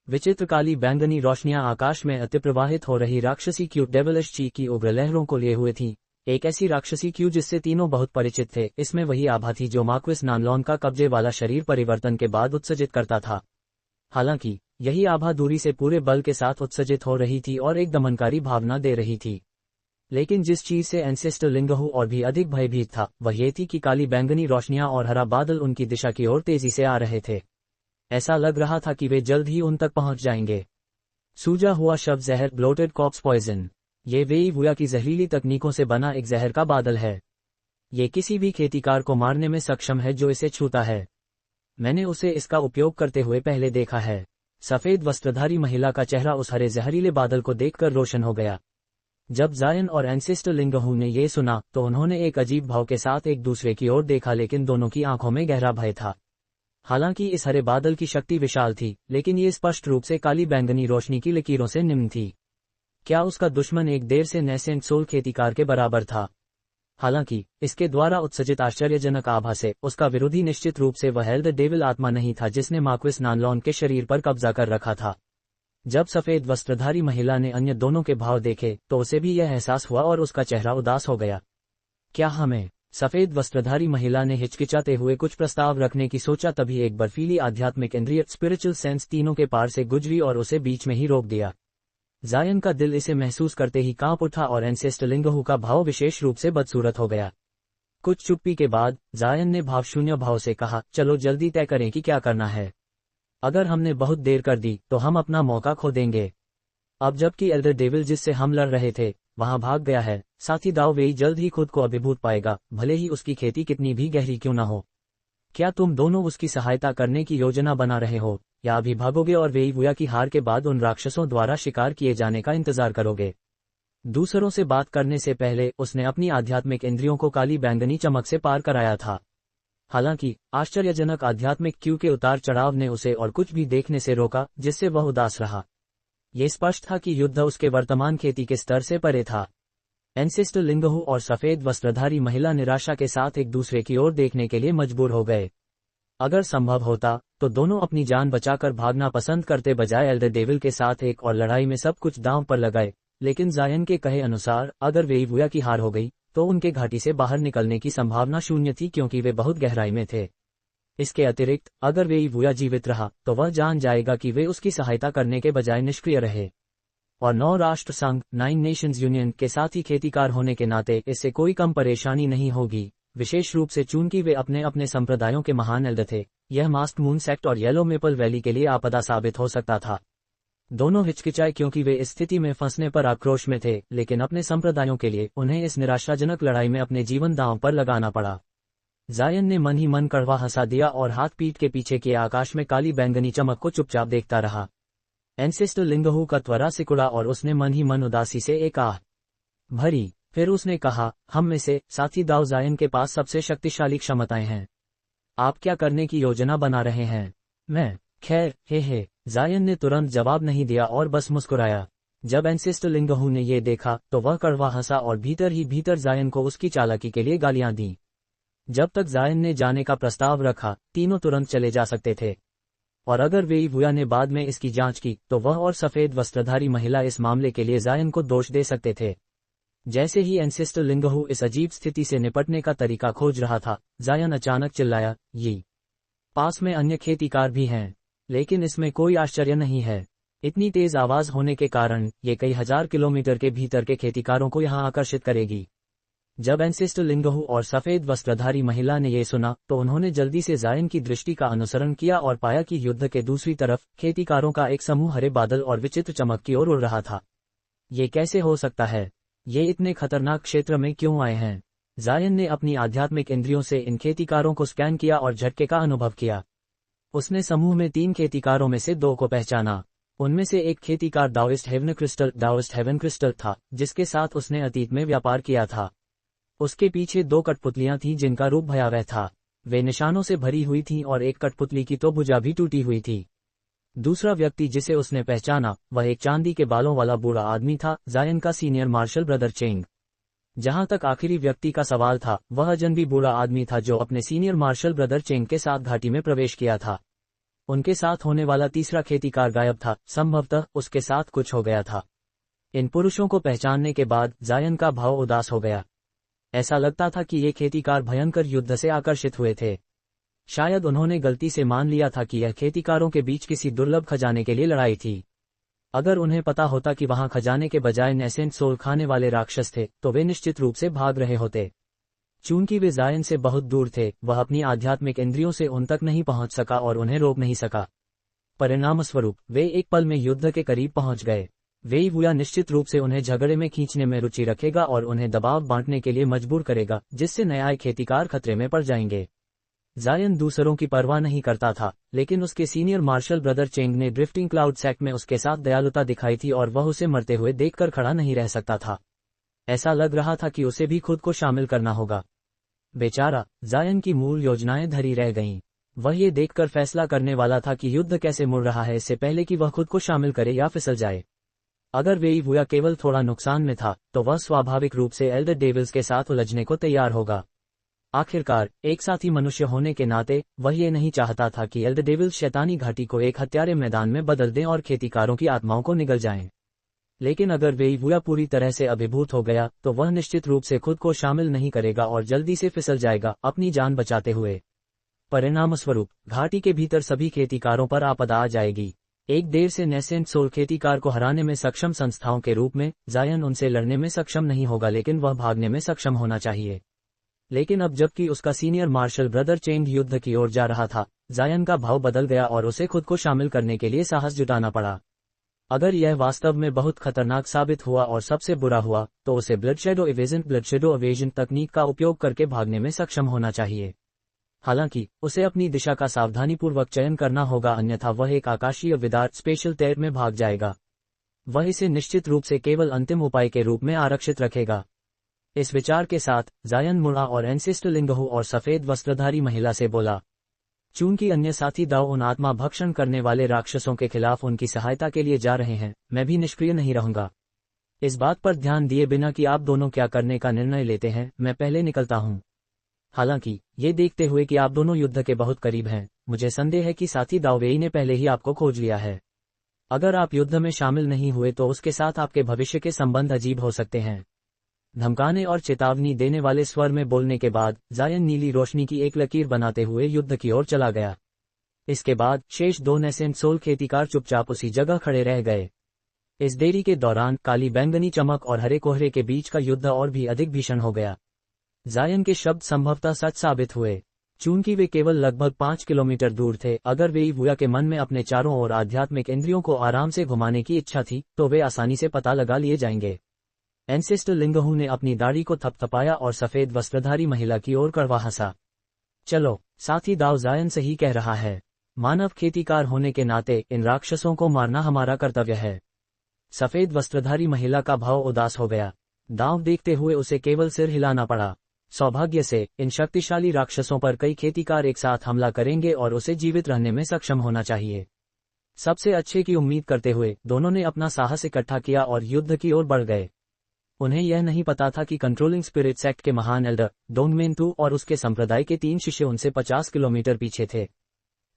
विचित्र काली बैंगनी रोशनियां आकाश में अतिप्रवाहित हो रही राक्षसी क्यू डेविलिश ची की उग्र लहरों को लिए हुए थीं। एक ऐसी राक्षसी क्यू जिससे तीनों बहुत परिचित थे। इसमें वही आभा थी जो मार्क्विस नानलॉन का कब्जे वाला शरीर परिवर्तन के बाद उत्सर्जित करता था। हालांकि यही आभा दूरी से पूरे बल के साथ उत्सर्जित हो रही थी और एक दमनकारी भावना दे रही थी। लेकिन जिस चीज से एंसेस्टर लिंगहू और भी अधिक भयभीत था, वह ये थी कि काली बैंगनी रोशनियां और हरा बादल उनकी दिशा की ओर तेजी से आ रहे थे। ऐसा लग रहा था कि वे जल्द ही उन तक पहुंच जाएंगे। सूजा हुआ शव जहर, ब्लोटेड कॉप्स पॉइजन। ये वेई वुया की जहरीली तकनीकों से बना एक जहर का बादल है। ये किसी भी खेतीकार को मारने में सक्षम है जो इसे छूता है। मैंने उसे इसका उपयोग करते हुए पहले देखा है। सफेद वस्त्रधारी महिला का चेहरा उस हरे जहरीले बादल को देखकर रोशन हो गया। जब जायन और एंसेस्टर लिंगहू ने ये सुना तो उन्होंने एक अजीब भाव के साथ एक दूसरे की ओर देखा, लेकिन दोनों की आंखों में गहरा भय था। हालांकि इस हरे बादल की शक्ति विशाल थी, लेकिन ये स्पष्ट रूप से काली बैंगनी रोशनी की लकीरों से निम्न थी। क्या उसका दुश्मन एक देर से नैसेंट सोल खेतीकार के बराबर था? हालांकि इसके द्वारा उत्सर्जित आश्चर्यजनक आभा से उसका विरोधी निश्चित रूप से वह द डेविल आत्मा नहीं था जिसने मार्क्विस नानलॉन के शरीर पर कब्जा कर रखा था। जब सफेद वस्त्रधारी महिला ने अन्य दोनों के भाव देखे तो उसे भी यह एहसास हुआ और उसका चेहरा उदास हो गया। क्या हमें? सफेद वस्त्रधारी महिला ने हिचकिचाते हुए कुछ प्रस्ताव रखने की सोचा, तभी एक बर्फीली आध्यात्मिक इंद्रिय स्पिरिचुअल सेंस तीनों के पार से गुजरी और उसे बीच में ही रोक दिया। जायन का दिल इसे महसूस करते ही कांप उठा और एंसेस्टर लिंगहू का भाव विशेष रूप से बदसूरत हो गया। कुछ चुप्पी के बाद जायन ने भावशून्य भाव से कहा, चलो जल्दी तय करें कि क्या करना है। अगर हमने बहुत देर कर दी तो हम अपना मौका खो देंगे। अब जबकि एल्डर डेविल जिससे हम लड़ रहे थे वहां भाग गया है, साथी दाव वेई जल्द ही खुद को अभिभूत पाएगा, भले ही उसकी खेती कितनी भी गहरी क्यों न हो। क्या तुम दोनों उसकी सहायता करने की योजना बना रहे हो, या अभी भागोगे और वेई वुया की हार के बाद उन राक्षसों द्वारा शिकार किए जाने का इंतजार करोगे? दूसरों से बात करने से पहले उसने अपनी आध्यात्मिक इंद्रियों को काली बैंगनी चमक से पार कराया था। हालांकि आश्चर्यजनक आध्यात्मिक क्यू के उतार चढ़ाव ने उसे और कुछ भी देखने से रोका, जिससे वह उदास रहा। ये स्पष्ट था कि युद्ध उसके वर्तमान खेती के स्तर से परे था। एंसेस्टर लिंगहू और सफेद वस्त्रधारी महिला निराशा के साथ एक दूसरे की ओर देखने के लिए मजबूर हो गए। अगर संभव होता तो दोनों अपनी जान बचाकर भागना पसंद करते, बजाय एल्डर डेविल के साथ एक और लड़ाई में सब कुछ दांव पर लगाए। लेकिन जायन के कहे अनुसार अगर वेई वुया की हार हो गई तो उनके घाटी से बाहर निकलने की संभावना शून्य थी, क्योंकि वे बहुत गहराई में थे। इसके अतिरिक्त अगर वेई वुया जीवित रहा तो वह जान जाएगा कि वे उसकी सहायता करने के बजाय निष्क्रिय रहे। और 9 राष्ट्र संघ 9 नेशंस यूनियन के साथ ही खेतीकार होने के नाते इससे कोई कम परेशानी नहीं होगी, विशेष रूप से चूंकि वे अपने अपने संप्रदायों के महान एल्डर थे। यह मास्क मून सेक्ट और येलो मेपल वैली के लिए आपदा साबित हो सकता था। दोनों हिचकिचाए क्योंकि वे इस स्थिति में फंसने पर आक्रोश में थे, लेकिन अपने संप्रदायों के लिए उन्हें इस निराशाजनक लड़ाई में अपने जीवन दांव पर लगाना पड़ा। जायन ने मन ही मन कड़वा हंसा दिया और हाथ पीठ के पीछे के आकाश में काली बैंगनी चमक को चुपचाप देखता रहा। एंसेस्टर लिंगहू का त्वरा सिकुड़ा और उसने मन ही मन उदासी से एक आह भरी। फिर उसने कहा, हम में से साथी दाव जायन के पास सबसे शक्तिशाली क्षमताएं हैं। आप क्या करने की योजना बना रहे हैं? मैं खैर हे। जायन ने तुरंत जवाब नहीं दिया और बस मुस्कुराया। जब एंसेस्टर लिंगहू ने ये देखा तो वह कड़वा हंसा और भीतर ही भीतर जायन को उसकी चालाकी के लिए गालियां दी। जब तक जायन ने जाने का प्रस्ताव रखा, तीनों तुरंत चले जा सकते थे। और अगर वेई वुया ने बाद में इसकी जांच की तो वह और सफेद वस्त्रधारी महिला इस मामले के लिए जायन को दोष दे सकते थे। जैसे ही एंसेस्टर लिंगहू इस अजीब स्थिति से निपटने का तरीका खोज रहा था, जायन अचानक चिल्लाया, ये पास में अन्य खेतीकार भी हैं, लेकिन इसमें कोई आश्चर्य नहीं है। इतनी तेज आवाज होने के कारण ये कई हजार किलोमीटर के भीतर के खेतीकारों को यहां आकर्षित करेगी। जब एंसेस्टर लिंगहू और सफेद वस्त्रधारी महिला ने यह सुना तो उन्होंने जल्दी से जायन की दृष्टि का अनुसरण किया और पाया कि युद्ध के दूसरी तरफ खेतीकारों का एक समूह हरे बादल और विचित्र चमक की ओर उड़ रहा था। ये कैसे हो सकता है? ये इतने खतरनाक क्षेत्र में क्यों आए हैं? जायन ने अपनी आध्यात्मिक इंद्रियों से इन खेतीकारों को स्कैन किया और झटके का अनुभव किया। उसने समूह में 3 खेतीकारों में से 2 को पहचाना। उनमें से एक खेतीकार दाओइस्ट हेवन क्रिस्टल था, जिसके साथ उसने अतीत में व्यापार किया था। उसके पीछे 2 कठपुतलियां थीं जिनका रूप भयावह था। वे निशानों से भरी हुई थीं और एक कठपुतली की तो भुजा भी टूटी हुई थी। दूसरा व्यक्ति जिसे उसने पहचाना वह एक चांदी के बालों वाला बूढ़ा आदमी था, जायन का सीनियर मार्शल ब्रदर चेंग। जहां तक आखिरी व्यक्ति का सवाल था, वह अजनबी बूढ़ा आदमी था जो अपने सीनियर मार्शल ब्रदर चेंग के साथ घाटी में प्रवेश किया था। उनके साथ होने वाला तीसरा खेतीकार गायब था, संभवतः उसके साथ कुछ हो गया था। इन पुरुषों को पहचानने के बाद जायन का भाव उदास हो गया। ऐसा लगता था कि ये खेतीकार भयंकर युद्ध से आकर्षित हुए थे। शायद उन्होंने गलती से मान लिया था कि यह खेतीकारों के बीच किसी दुर्लभ खजाने के लिए लड़ाई थी। अगर उन्हें पता होता कि वहां खजाने के बजाय नेसेंट सोल खाने वाले राक्षस थे तो वे निश्चित रूप से भाग रहे होते। चूंकि वे जायन से बहुत दूर थे, वह अपनी आध्यात्मिक इंद्रियों से उन तक नहीं पहुंच सका और उन्हें रोक नहीं सका। परिणामस्वरूप वे एक पल में युद्ध के करीब पहुंच गए। वेई वुया निश्चित रूप से उन्हें झगड़े में खींचने में रुचि रखेगा और उन्हें दबाव बांटने के लिए मजबूर करेगा, जिससे नए खेतीकार खतरे में पड़ जाएंगे। जायन दूसरों की परवाह नहीं करता था, लेकिन उसके सीनियर मार्शल ब्रदर चेंग ने ड्रिफ्टिंग क्लाउड सेक्ट में उसके साथ दयालुता दिखाई थी और वह उसे मरते हुए देखकर खड़ा नहीं रह सकता था। ऐसा लग रहा था कि उसे भी खुद को शामिल करना होगा। बेचारा, जायन की मूल योजनाएं धरी रह गईं। वह ये देखकर फैसला करने वाला था कि युद्ध कैसे मुड़ रहा है इससे पहले कि वह खुद को शामिल करे या फिसल जाए। अगर वेई वुया केवल थोड़ा नुकसान में था तो वह स्वाभाविक रूप से एल्डर डेविल्स के साथ उलझने को तैयार होगा। आखिरकार, एक साथी मनुष्य होने के नाते वह ये नहीं चाहता था कि एल्डर डेविल्स शैतानी घाटी को एक हत्यारे मैदान में बदल दें और खेतीकारों की आत्माओं को निगल जाएं। लेकिन अगर वेई वुया पूरी तरह से अभिभूत हो गया तो वह निश्चित रूप से खुद को शामिल नहीं करेगा और जल्दी से फिसल जाएगा, अपनी जान बचाते हुए। परिणामस्वरूप घाटी के भीतर सभी खेतीकारों पर आपदा आ जाएगी। एक देर से नेसेंट सोल खेतीकार को हराने में सक्षम संस्थाओं के रूप में जायन उनसे लड़ने में सक्षम नहीं होगा, लेकिन वह भागने में सक्षम होना चाहिए। लेकिन अब जबकि उसका सीनियर मार्शल ब्रदर चेंग युद्ध की ओर जा रहा था, जायन का भाव बदल गया और उसे खुद को शामिल करने के लिए साहस जुटाना पड़ा। अगर यह वास्तव में बहुत खतरनाक साबित हुआ और सबसे बुरा हुआ तो उसे ब्लडशेडो एवेजन तकनीक का उपयोग करके भागने में सक्षम होना चाहिए। हालांकि उसे अपनी दिशा का सावधानीपूर्वक चयन करना होगा, अन्यथा वह एक आकाशीय विदार्थ स्पेशल तैर में भाग जाएगा। वह इसे निश्चित रूप से केवल अंतिम उपाय के रूप में आरक्षित रखेगा। इस विचार के साथ जायन मुड़ा और एंसेस्टर लिंगहू और सफेद वस्त्रधारी महिला से बोला, चूंकि अन्य साथी दाव उन आत्मा भक्षण करने वाले राक्षसों के खिलाफ उनकी सहायता के लिए जा रहे हैं, मैं भी निष्क्रिय नहीं रहूंगा। इस बात पर ध्यान दिए बिना कि आप दोनों क्या करने का निर्णय लेते हैं, मैं पहले निकलता हूं। हालांकि ये देखते हुए कि आप दोनों युद्ध के बहुत करीब हैं, मुझे संदेह है कि साथी दाव वेई ने पहले ही आपको खोज लिया है। अगर आप युद्ध में शामिल नहीं हुए तो उसके साथ आपके भविष्य के संबंध अजीब हो सकते हैं। धमकाने और चेतावनी देने वाले स्वर में बोलने के बाद जायन नीली रोशनी की एक लकीर बनाते हुए युद्ध की ओर चला गया। इसके बाद शेष 2 नेसेंट सोल खेतीकार चुपचाप उसी जगह खड़े रह गए। इस देरी के दौरान काली बैंगनी चमक और हरे कोहरे के बीच का युद्ध और भी अधिक भीषण हो गया। जायन के शब्द संभवतः सच साबित हुए। चूंकि वे केवल लगभग 5 किलोमीटर दूर थे, अगर वे वुया के मन में अपने चारों ओर आध्यात्मिक इंद्रियों को आराम से घुमाने की इच्छा थी, तो वे आसानी से पता लगा लिए जाएंगे। एंसेस्टर लिंगहू ने अपनी दाढ़ी को थपथपाया और सफेद वस्त्रधारी महिला की ओर कड़वा हंसा। चलो, साथी दाव जायन सही कह रहा है। मानव खेतीकार होने के नाते इन राक्षसों को मारना हमारा कर्तव्य है। सफेद वस्त्रधारी महिला का भाव उदास हो गया। दांव देखते हुए उसे केवल सिर हिलाना पड़ा। सौभाग्य से इन शक्तिशाली राक्षसों पर कई खेतीकार एक साथ हमला करेंगे और उसे जीवित रहने में सक्षम होना चाहिए। सबसे अच्छे की उम्मीद करते हुए दोनों ने अपना साहस इकट्ठा किया और युद्ध की ओर बढ़ गए। उन्हें यह नहीं पता था कि कंट्रोलिंग स्पिरिट सेक्ट के महान एल्डर डोंगमेंतु और उसके संप्रदाय के 3 शिष्य उनसे 50 किलोमीटर पीछे थे।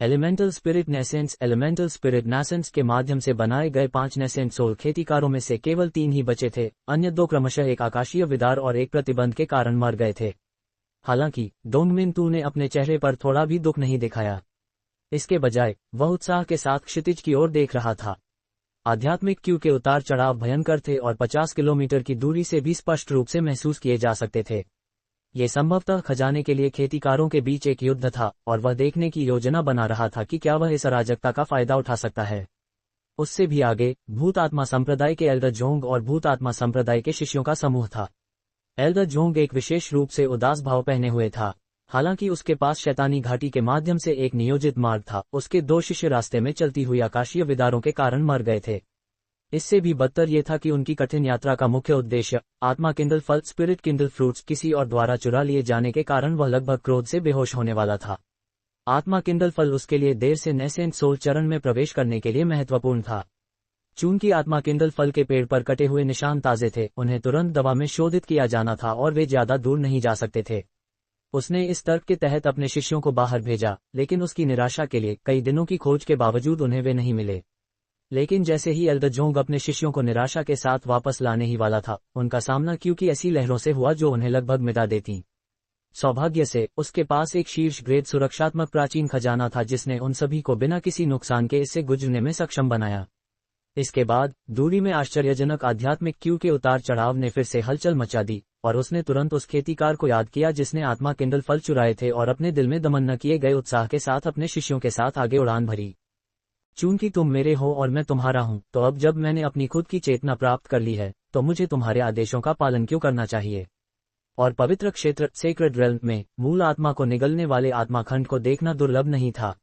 एलिमेंटल स्पिरिट नेसेंस के माध्यम से बनाए गए 5 नेसेंट सोल खेतीकारों में से केवल 3 ही बचे थे। अन्य 2 क्रमशः एक आकाशीय विदार और एक प्रतिबंध के कारण मर गए थे। हालांकि डोंगमेंतु ने अपने चेहरे पर थोड़ा भी दुख नहीं दिखाया। इसके बजाय वह उत्साह के साथ क्षितिज की ओर देख रहा था। आध्यात्मिक क्यू के उतार चढ़ाव भयंकर थे और 50 किलोमीटर की दूरी से भी स्पष्ट रूप से महसूस किए जा सकते थे। ये संभवतः खजाने के लिए खेतीकारों के बीच एक युद्ध था और वह देखने की योजना बना रहा था कि क्या वह इस अराजकता का फायदा उठा सकता है। उससे भी आगे भूत आत्मा संप्रदाय के एल्डर जोंग और भूत आत्मा संप्रदाय के शिष्यों का समूह था। एल्डर जोंग एक विशेष रूप से उदास भाव पहने हुए था। हालांकि उसके पास शैतानी घाटी के माध्यम से एक नियोजित मार्ग था। उसके 2 शिष्य रास्ते में चलती हुई आकाशीय विदारों के कारण मर गए थे। इससे भी बदतर यह था कि उनकी कठिन यात्रा का मुख्य उद्देश्य आत्मा किंडल फल स्पिरिट किंडल फ्रूट्स किसी और द्वारा चुरा लिए जाने के कारण वह लगभग क्रोध से बेहोश होने वाला था। आत्मा किंडल फल उसके लिए देर से नेसेंट सोल चरण में प्रवेश करने के लिए महत्वपूर्ण था। चूंकि आत्मा किंडल फल के पेड़ पर कटे हुए निशान ताजे थे, उन्हें तुरंत दवा में शोधित किया जाना था और वे ज्यादा दूर नहीं जा सकते थे। उसने इस तर्क के तहत अपने शिष्यों को बाहर भेजा, लेकिन उसकी निराशा के लिए कई दिनों की खोज के बावजूद उन्हें वे नहीं मिले। लेकिन जैसे ही एल्डर जोंग अपने शिष्यों को निराशा के साथ वापस लाने ही वाला था, उनका सामना क्योंकि ऐसी लहरों से हुआ जो उन्हें लगभग मिटा देती। सौभाग्य से उसके पास एक शीर्ष ग्रेड सुरक्षात्मक प्राचीन खजाना था जिसने उन सभी को बिना किसी नुकसान के इससे गुजरने में सक्षम बनाया। इसके बाद दूरी में आश्चर्यजनक आध्यात्मिक क्यू के उतार चढ़ाव ने फिर से हलचल मचा दी और उसने तुरंत उस खेतीकार को याद किया जिसने आत्मा किंडल फल चुराए थे और अपने दिल में दमन न किए गए उत्साह के साथ अपने शिष्यों के साथ आगे उड़ान भरी। चूंकि तुम मेरे हो और मैं तुम्हारा हूं, तो अब जब मैंने अपनी खुद की चेतना प्राप्त कर ली है, तो मुझे तुम्हारे आदेशों का पालन क्यों करना चाहिए। और पवित्र क्षेत्र सेक्रेड रेल्म में मूल आत्मा को निगलने वाले आत्माखंड को देखना दुर्लभ नहीं था।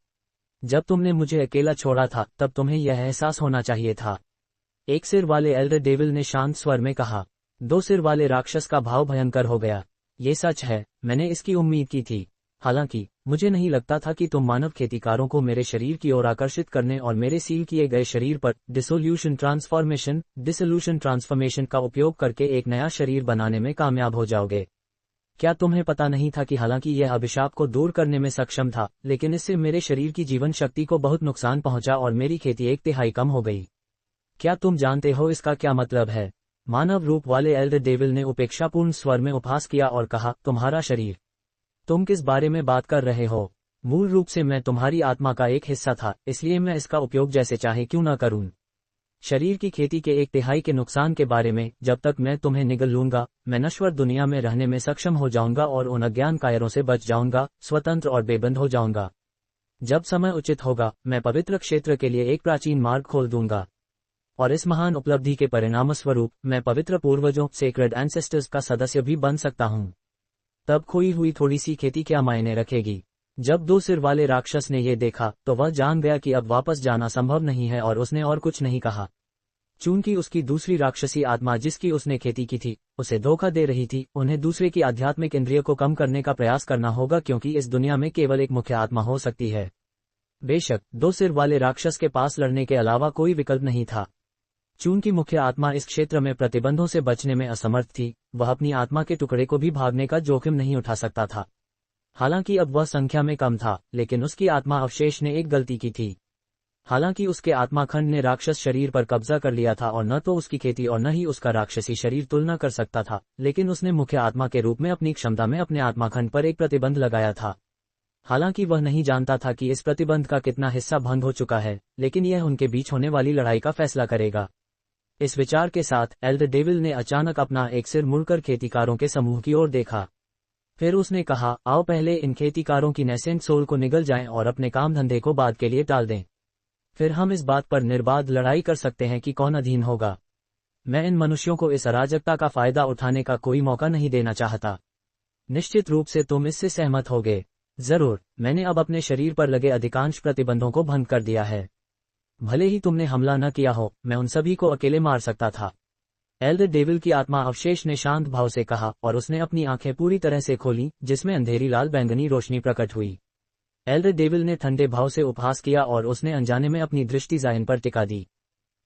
जब तुमने मुझे अकेला छोड़ा था तब तुम्हें यह एहसास होना चाहिए था। एक सिर वाले एल्डर डेविल ने शांत स्वर में कहा। 2 सिर वाले राक्षस का भाव भयंकर हो गया। ये सच है, मैंने इसकी उम्मीद की थी। हालांकि मुझे नहीं लगता था कि तुम मानव खेतीकारों को मेरे शरीर की ओर आकर्षित करने और मेरे सील किए गए शरीर पर डिसोल्यूशन ट्रांसफॉर्मेशन का उपयोग करके एक नया शरीर बनाने में कामयाब हो जाओगे। क्या तुम्हें पता नहीं था कि हालांकि यह अभिशाप को दूर करने में सक्षम था, लेकिन इससे मेरे शरीर की जीवन शक्ति को बहुत नुकसान पहुंचा और मेरी खेती 1/3 कम हो गई। क्या तुम जानते हो इसका क्या मतलब है? मानव रूप वाले एल्डर डेविल ने उपेक्षापूर्ण स्वर में उपहास किया और कहा, तुम्हारा शरीर? तुम किस बारे में बात कर रहे हो? मूल रूप से मैं तुम्हारी आत्मा का एक हिस्सा था, इसलिए मैं इसका उपयोग जैसे चाहे क्यों न करूं। शरीर की खेती के 1/3 के नुकसान के बारे में जब तक मैं तुम्हें निगल लूंगा, मैं नश्वर दुनिया में रहने में सक्षम हो जाऊंगा और उन अज्ञान कायरों से बच जाऊंगा, स्वतंत्र और बेबंद हो जाऊंगा। जब समय उचित होगा, मैं पवित्र क्षेत्र के लिए एक प्राचीन मार्ग खोल दूंगा। और इस महान उपलब्धि के परिणामस्वरूप मैं पवित्र पूर्वजों सेक्रेड एंसेस्टर्स का सदस्य भी बन सकता हूं। तब खोई हुई थोड़ी सी खेती क्या मायने रखेगी? जब 2 सिर वाले राक्षस ने यह देखा तो वह जान गया कि अब वापस जाना संभव नहीं है और उसने और कुछ नहीं कहा। चूंकि उसकी दूसरी राक्षसी आत्मा जिसकी उसने खेती की थी उसे धोखा दे रही थी, उन्हें दूसरे की आध्यात्मिक इंद्रिय को कम करने का प्रयास करना होगा, क्योंकि इस दुनिया में केवल एक मुख्य आत्मा हो सकती है। बेशक 2 सिर वाले राक्षस के पास लड़ने के अलावा कोई विकल्प नहीं था। चूंकि मुख्य आत्मा इस क्षेत्र में प्रतिबंधों से बचने में असमर्थ थी, वह अपनी आत्मा के टुकड़े को भी भागने का जोखिम नहीं उठा सकता था। हालांकि अब वह संख्या में कम था, लेकिन उसकी आत्मा अवशेष ने एक गलती की थी। हालांकि उसके आत्माखंड ने राक्षस शरीर पर कब्जा कर लिया था और न तो उसकी खेती और न ही उसका राक्षसी शरीर तुलना कर सकता था, लेकिन उसने मुख्य आत्मा के रूप में अपनी क्षमता में अपने आत्माखंड पर एक प्रतिबंध लगाया था। हालांकि वह नहीं जानता था कि इस प्रतिबंध का कितना हिस्सा भंग हो चुका है, लेकिन यह उनके बीच होने वाली लड़ाई का फैसला करेगा। इस विचार के साथ एल्डर डेविल ने अचानक अपना एक सिर मुड़कर खेतीकारों के समूह की ओर देखा। फिर उसने कहा, आओ पहले इन खेतीकारों की नेसेंट सोल को निगल जाएं और अपने काम धंधे को बाद के लिए टाल दें। फिर हम इस बात पर निर्बाध लड़ाई कर सकते हैं कि कौन अधीन होगा। मैं इन मनुष्यों को इस अराजकता का फायदा उठाने का कोई मौका नहीं देना चाहता। निश्चित रूप से तुम इससे सहमत होगे। जरूर, मैंने अब अपने शरीर पर लगे अधिकांश प्रतिबंधों को भंग कर दिया है। भले ही तुमने हमला न किया हो, मैं उन सभी को अकेले मार सकता था। एल्डर डेविल की आत्मा अवशेष ने शांत भाव से कहा और उसने अपनी आंखें पूरी तरह से खोली, जिसमें अंधेरी लाल बैंगनी रोशनी प्रकट हुई। एल्डर डेविल ने ठंडे भाव से उपहास किया और उसने अनजाने में अपनी दृष्टि ज़ायन पर टिका दी।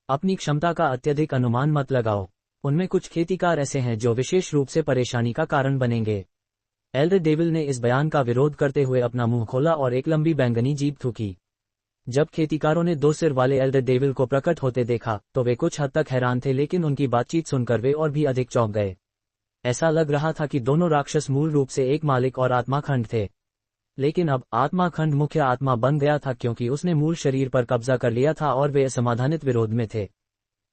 अपनी क्षमता का अत्यधिक अनुमान मत लगाओ। उनमें कुछ खेतीकार ऐसे हैं जो विशेष रूप से परेशानी का कारण बनेंगे। एल्डर डेविल ने इस बयान का विरोध करते हुए अपना मुंह खोला और एक लंबी बैंगनी जीभ थूकी। जब खेतीकारों ने 2 सिर वाले एल्डर डेविल को प्रकट होते देखा तो वे कुछ हद तक हैरान थे, लेकिन उनकी बातचीत सुनकर वे और भी अधिक चौंक गए। ऐसा लग रहा था कि दोनों राक्षस मूल रूप से एक मालिक और आत्माखंड थे, लेकिन अब आत्माखंड मुख्य आत्मा बन गया था क्योंकि उसने मूल शरीर पर कब्जा कर लिया था और वे असमाधानित विरोध में थे।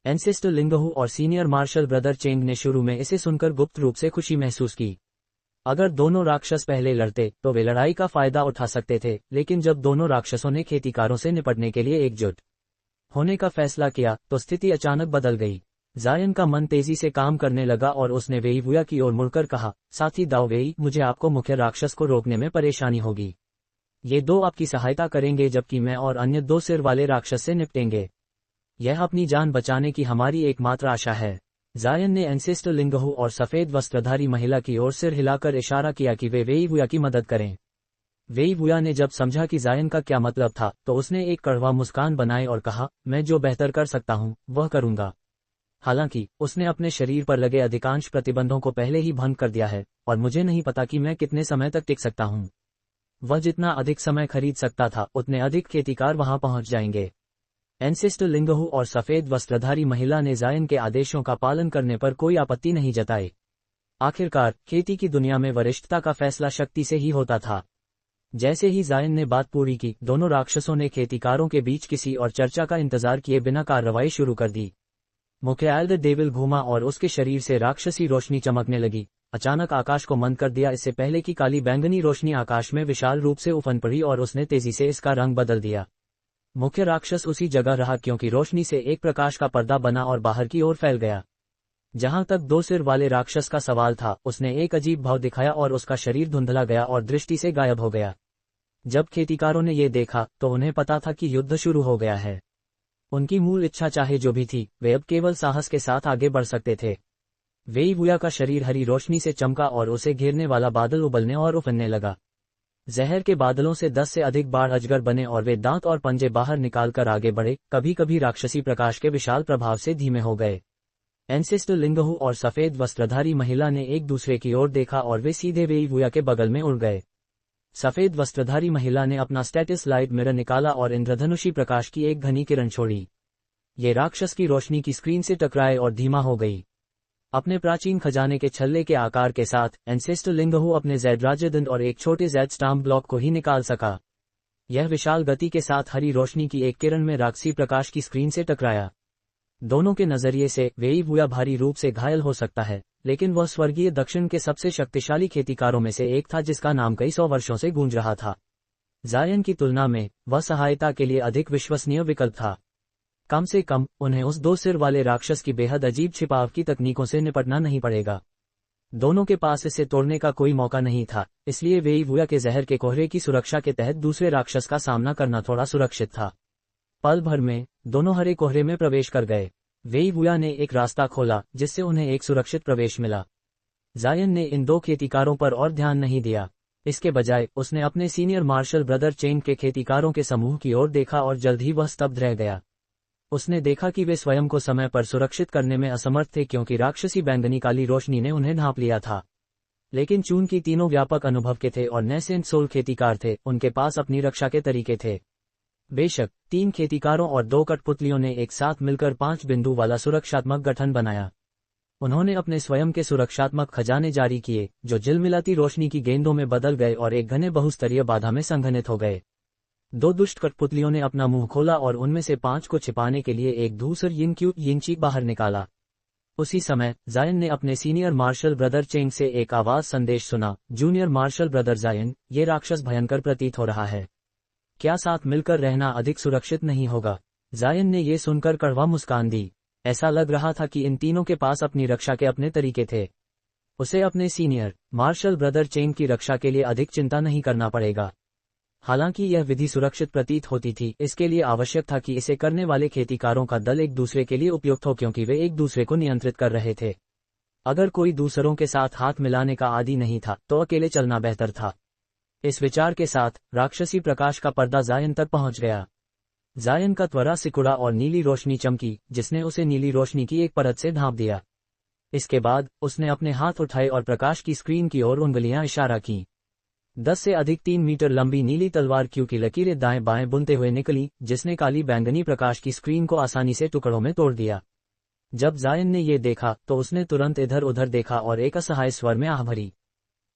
एंसेस्टर लिंगहू और सीनियर मार्शल ब्रदर चेंग ने शुरू में इसे सुनकर गुप्त रूप से खुशी महसूस की। अगर दोनों राक्षस पहले लड़ते तो वे लड़ाई का फायदा उठा सकते थे, लेकिन जब दोनों राक्षसों ने खेतीकारों से निपटने के लिए एकजुट होने का फैसला किया तो स्थिति अचानक बदल गई। ज़ायन का मन तेजी से काम करने लगा और उसने वेई वुया की ओर मुड़कर कहा, साथी दाओ वेई, मुझे आपको मुख्य राक्षस को रोकने में परेशानी होगी। ये 2 आपकी सहायता करेंगे जबकि मैं और अन्य 2 सिर वाले राक्षस से निपटेंगे। यह अपनी जान बचाने की हमारी एकमात्र आशा है। ज़ायन ने एंसेस्टर लिंगहू और सफेद वस्त्रधारी महिला की ओर सिर हिलाकर इशारा किया कि वे वेई वुया की मदद करें। वेई वुया ने जब समझा कि ज़ायन का क्या मतलब था तो उसने एक कड़वा मुस्कान बनाई और कहा, मैं जो बेहतर कर सकता हूँ वह करूँगा। हालांकि उसने अपने शरीर पर लगे अधिकांश प्रतिबंधों को पहले ही भंग कर दिया है और मुझे नहीं पता कि मैं कितने समय तक टिक सकता हूँ। वह जितना अधिक समय खरीद सकता था उतने अधिक खेतीकार वहां पहुंच जाएंगे। एंसेस्टर लिंगहू और सफेद वस्त्रधारी महिला ने ज़ायन के आदेशों का पालन करने पर कोई आपत्ति नहीं जताई। आखिरकार खेती की दुनिया में वरिष्ठता का फैसला शक्ति से ही होता था। जैसे ही ज़ायन ने बात पूरी की, दोनों राक्षसों ने खेतीकारों के बीच किसी और चर्चा का इंतजार किए बिना कार्रवाई शुरू कर दी। मुख्य एल्डर डेविल घूमा और उसके शरीर से राक्षसी रोशनी चमकने लगी। अचानक आकाश को मंद कर दिया, इससे पहले कि काली बैंगनी रोशनी आकाश में विशाल रूप से उफन पड़ी और उसने तेजी से इसका रंग बदल दिया। मुख्य राक्षस उसी जगह रहा क्योंकि रोशनी से एक प्रकाश का पर्दा बना और बाहर की ओर फैल गया। जहां तक 2 सिर वाले राक्षस का सवाल था, उसने एक अजीब भाव दिखाया और उसका शरीर धुंधला गया और दृष्टि से गायब हो गया। जब खेतीकारों ने ये देखा तो उन्हें पता था कि युद्ध शुरू हो गया है। उनकी मूल इच्छा चाहे जो भी थी, वे अब केवल साहस के साथ आगे बढ़ सकते थे। वेई वुया का शरीर हरी रोशनी से चमका और उसे घेरने वाला बादल उबलने और उफनने लगा। जहर के बादलों से 10 से अधिक बार अजगर बने और वे दांत और पंजे बाहर निकालकर आगे बढ़े, कभी कभी राक्षसी प्रकाश के विशाल प्रभाव से धीमे हो गए। एंसेस्टर लिंगहू और सफेद वस्त्रधारी महिला ने एक दूसरे की ओर देखा और वे सीधे वेई वुया के बगल में उड़ गए। सफेद वस्त्रधारी महिला ने अपना स्टेटस लाइट मिरर निकाला और इंद्रधनुषी प्रकाश की एक घनी किरण छोड़ी। ये राक्षस की रोशनी की स्क्रीन से टकराए और धीमा हो गई। अपने प्राचीन खजाने के छल्ले के आकार के साथ एंसेस्टर लिंगहू अपने ज़ेड राज्यदंड और एक छोटे ज़ेड स्टाम्प ब्लॉक को ही निकाल सका। यह विशाल गति के साथ हरी रोशनी की एक किरण में राक्षसी प्रकाश की स्क्रीन से टकराया। दोनों के नजरिए से वेई वुया भारी रूप से घायल हो सकता है, लेकिन वह स्वर्गीय दक्षिण के सबसे शक्तिशाली खेतीकारों में से एक था जिसका नाम कई 100 वर्षों से गूंज रहा था। ज़ायन की तुलना में वह सहायता के लिए अधिक विश्वसनीय विकल्प था। कम से कम उन्हें उस 2 सिर वाले राक्षस की बेहद अजीब छिपाव की तकनीकों से निपटना नहीं पड़ेगा। दोनों के पास इसे तोड़ने का कोई मौका नहीं था, इसलिए वेई वुया के जहर के कोहरे की सुरक्षा के तहत दूसरे राक्षस का सामना करना थोड़ा सुरक्षित था। पल भर में दोनों हरे कोहरे में प्रवेश कर गए। वेई वुया ने एक रास्ता खोला जिससे उन्हें एक सुरक्षित प्रवेश मिला। ज़ायन ने इन 2 खेतीकारों पर और ध्यान नहीं दिया। इसके बजाय उसने अपने सीनियर मार्शल ब्रदर चेंग के खेतीकारों के समूह की ओर देखा और जल्द ही वह स्तब्ध रह गया। उसने देखा कि वे स्वयं को समय पर सुरक्षित करने में असमर्थ थे क्योंकि राक्षसी बैंगनी काली रोशनी ने उन्हें ढांप लिया था। लेकिन चून की तीनों व्यापक अनुभव के थे और नेसेंट सोल खेतीकार थे, उनके पास अपनी रक्षा के तरीके थे। बेशक 3 खेतीकारों और 2 कठपुतलियों ने एक साथ मिलकर 5 बिंदु वाला सुरक्षात्मक गठन बनाया। उन्होंने अपने स्वयं के सुरक्षात्मक खजाने जारी किए, जो झिलमिलाती रोशनी की गेंदों में बदल गए और एक घने बहुस्तरीय बाधा में संघनित हो गए। 2 दुष्ट कठपुतलियों ने अपना मुंह खोला और उनमें से 5 को छिपाने के लिए एक धूसर यिंची बाहर निकाला। उसी समय जायन ने अपने सीनियर मार्शल ब्रदर चेंग से एक आवाज संदेश सुना, जूनियर मार्शल ब्रदर जायन, ये राक्षस भयंकर प्रतीत हो रहा है। क्या साथ मिलकर रहना अधिक सुरक्षित नहीं होगा? जायन ने ये सुनकर कड़वा मुस्कान दी। ऐसा लग रहा था कि इन तीनों के पास अपनी रक्षा के अपने तरीके थे। उसे अपने सीनियर मार्शल ब्रदर चेंग की रक्षा के लिए अधिक चिंता नहीं करना पड़ेगा। हालांकि यह विधि सुरक्षित प्रतीत होती थी, इसके लिए आवश्यक था कि इसे करने वाले खेतीकारों का दल एक दूसरे के लिए उपयुक्त हो, क्योंकि वे एक दूसरे को नियंत्रित कर रहे थे। अगर कोई दूसरों के साथ हाथ मिलाने का आदी नहीं था तो अकेले चलना बेहतर था। इस विचार के साथ राक्षसी प्रकाश का पर्दा जायन तक पहुंच गया। जायन का त्वरा सिकुड़ा और नीली रोशनी चमकी, जिसने उसे नीली रोशनी की एक परत से ढांप दिया। इसके बाद उसने अपने हाथ उठाए और प्रकाश की स्क्रीन की ओर उंगलियां इशारा की। 10 से अधिक 3 मीटर लंबी नीली तलवार क्यू की लकीरें दाएं बाएं बुनते हुए निकली, जिसने काली बैंगनी प्रकाश की स्क्रीन को आसानी से टुकड़ों में तोड़ दिया। जब जायन ने ये देखा तो उसने तुरंत इधर उधर देखा और एक असहाय स्वर में आह भरी।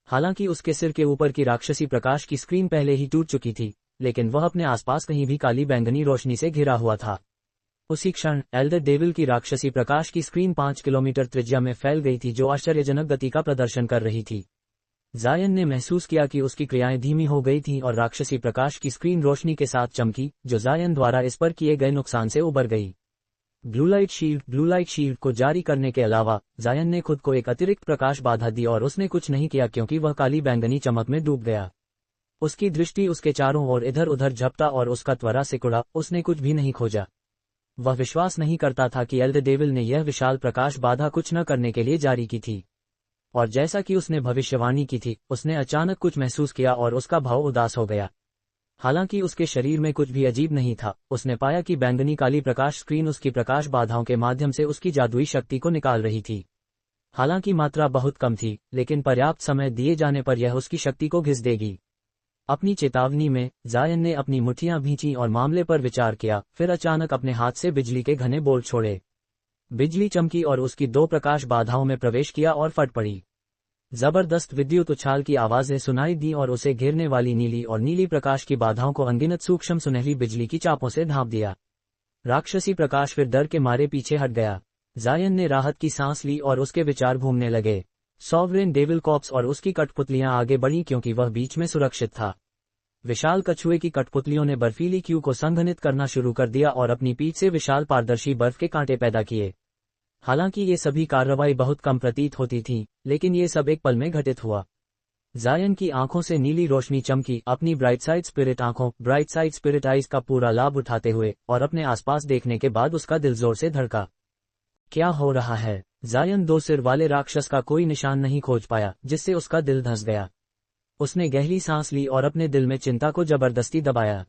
हालांकि उसके सिर के ऊपर की राक्षसी प्रकाश की स्क्रीन पहले ही टूट चुकी थी, लेकिन वह अपने आसपास कहीं भी काली बैंगनी रोशनी से घिरा हुआ था। उसी क्षण एल्डर डेविल की राक्षसी प्रकाश की स्क्रीन 5 किलोमीटर त्रिज्या में फैल गई थी, जो आश्चर्यजनक गति का प्रदर्शन कर रही थी। जायन ने महसूस किया कि उसकी क्रियाएं धीमी हो गई थीं और राक्षसी प्रकाश की स्क्रीन रोशनी के साथ चमकी, जो जायन द्वारा इस पर किए गए नुकसान से उबर गई। ब्लू लाइट शील्ड को जारी करने के अलावा जायन ने खुद को एक अतिरिक्त प्रकाश बाधा दी और उसने कुछ नहीं किया, क्योंकि वह काली बैंगनी चमक में डूब गया। उसकी दृष्टि उसके चारों ओर इधर उधर झपटा और उसका त्वरा सिकुड़ा। उसने कुछ भी नहीं खोजा। वह विश्वास नहीं करता था कि एल्डर डेविल ने यह विशाल प्रकाश बाधा कुछ न करने के लिए जारी की थी। और जैसा कि उसने भविष्यवाणी की थी, उसने अचानक कुछ महसूस किया और उसका भाव उदास हो गया। हालांकि उसके शरीर में कुछ भी अजीब नहीं था। उसने पाया कि बैंगनी काली प्रकाश स्क्रीन उसकी प्रकाश बाधाओं के माध्यम से उसकी जादुई शक्ति को निकाल रही थी। हालांकि मात्रा बहुत कम थी, लेकिन पर्याप्त समय दिए जाने पर यह उसकी शक्ति को घिस देगी। अपनी चेतावनी में जायन ने अपनी मुट्ठियां भींची और मामले पर विचार किया। फिर अचानक अपने हाथ से बिजली के घने बोल्ट छोड़े। बिजली चमकी और उसकी 2 प्रकाश बाधाओं में प्रवेश किया और फट पड़ी। जबरदस्त विद्युत उछाल की आवाजें सुनाई दी और उसे घेरने वाली नीली और नीली प्रकाश की बाधाओं को अनगिनत सूक्ष्म सुनहरी बिजली की चापों से ढांप दिया। राक्षसी प्रकाश फिर डर के मारे पीछे हट गया। जायन ने राहत की सांस ली और उसके विचार घूमने लगे। सॉवरेन डेविल कॉप्स और उसकी कठपुतलियां आगे बढ़ीं, क्योंकि वह बीच में सुरक्षित था। विशाल कछुए की कठपुतलियों ने बर्फीली क्यू को संघनित करना शुरू कर दिया और अपनी पीठ से विशाल पारदर्शी बर्फ के कांटे पैदा किए। हालांकि ये सभी कार्रवाई बहुत कम प्रतीत होती थी, लेकिन ये सब एक पल में घटित हुआ। जायन की आंखों से नीली रोशनी चमकी, अपनी ब्राइट साइड स्पिरिट आइज का पूरा लाभ उठाते हुए, और अपने आसपास देखने के बाद उसका दिल जोर से धड़का। क्या हो रहा है? जायन 2 सिर वाले राक्षस का कोई निशान नहीं खोज पाया, जिससे उसका दिल धंस गया। उसने गहरी सांस ली और अपने दिल में चिंता को जबरदस्ती दबाया।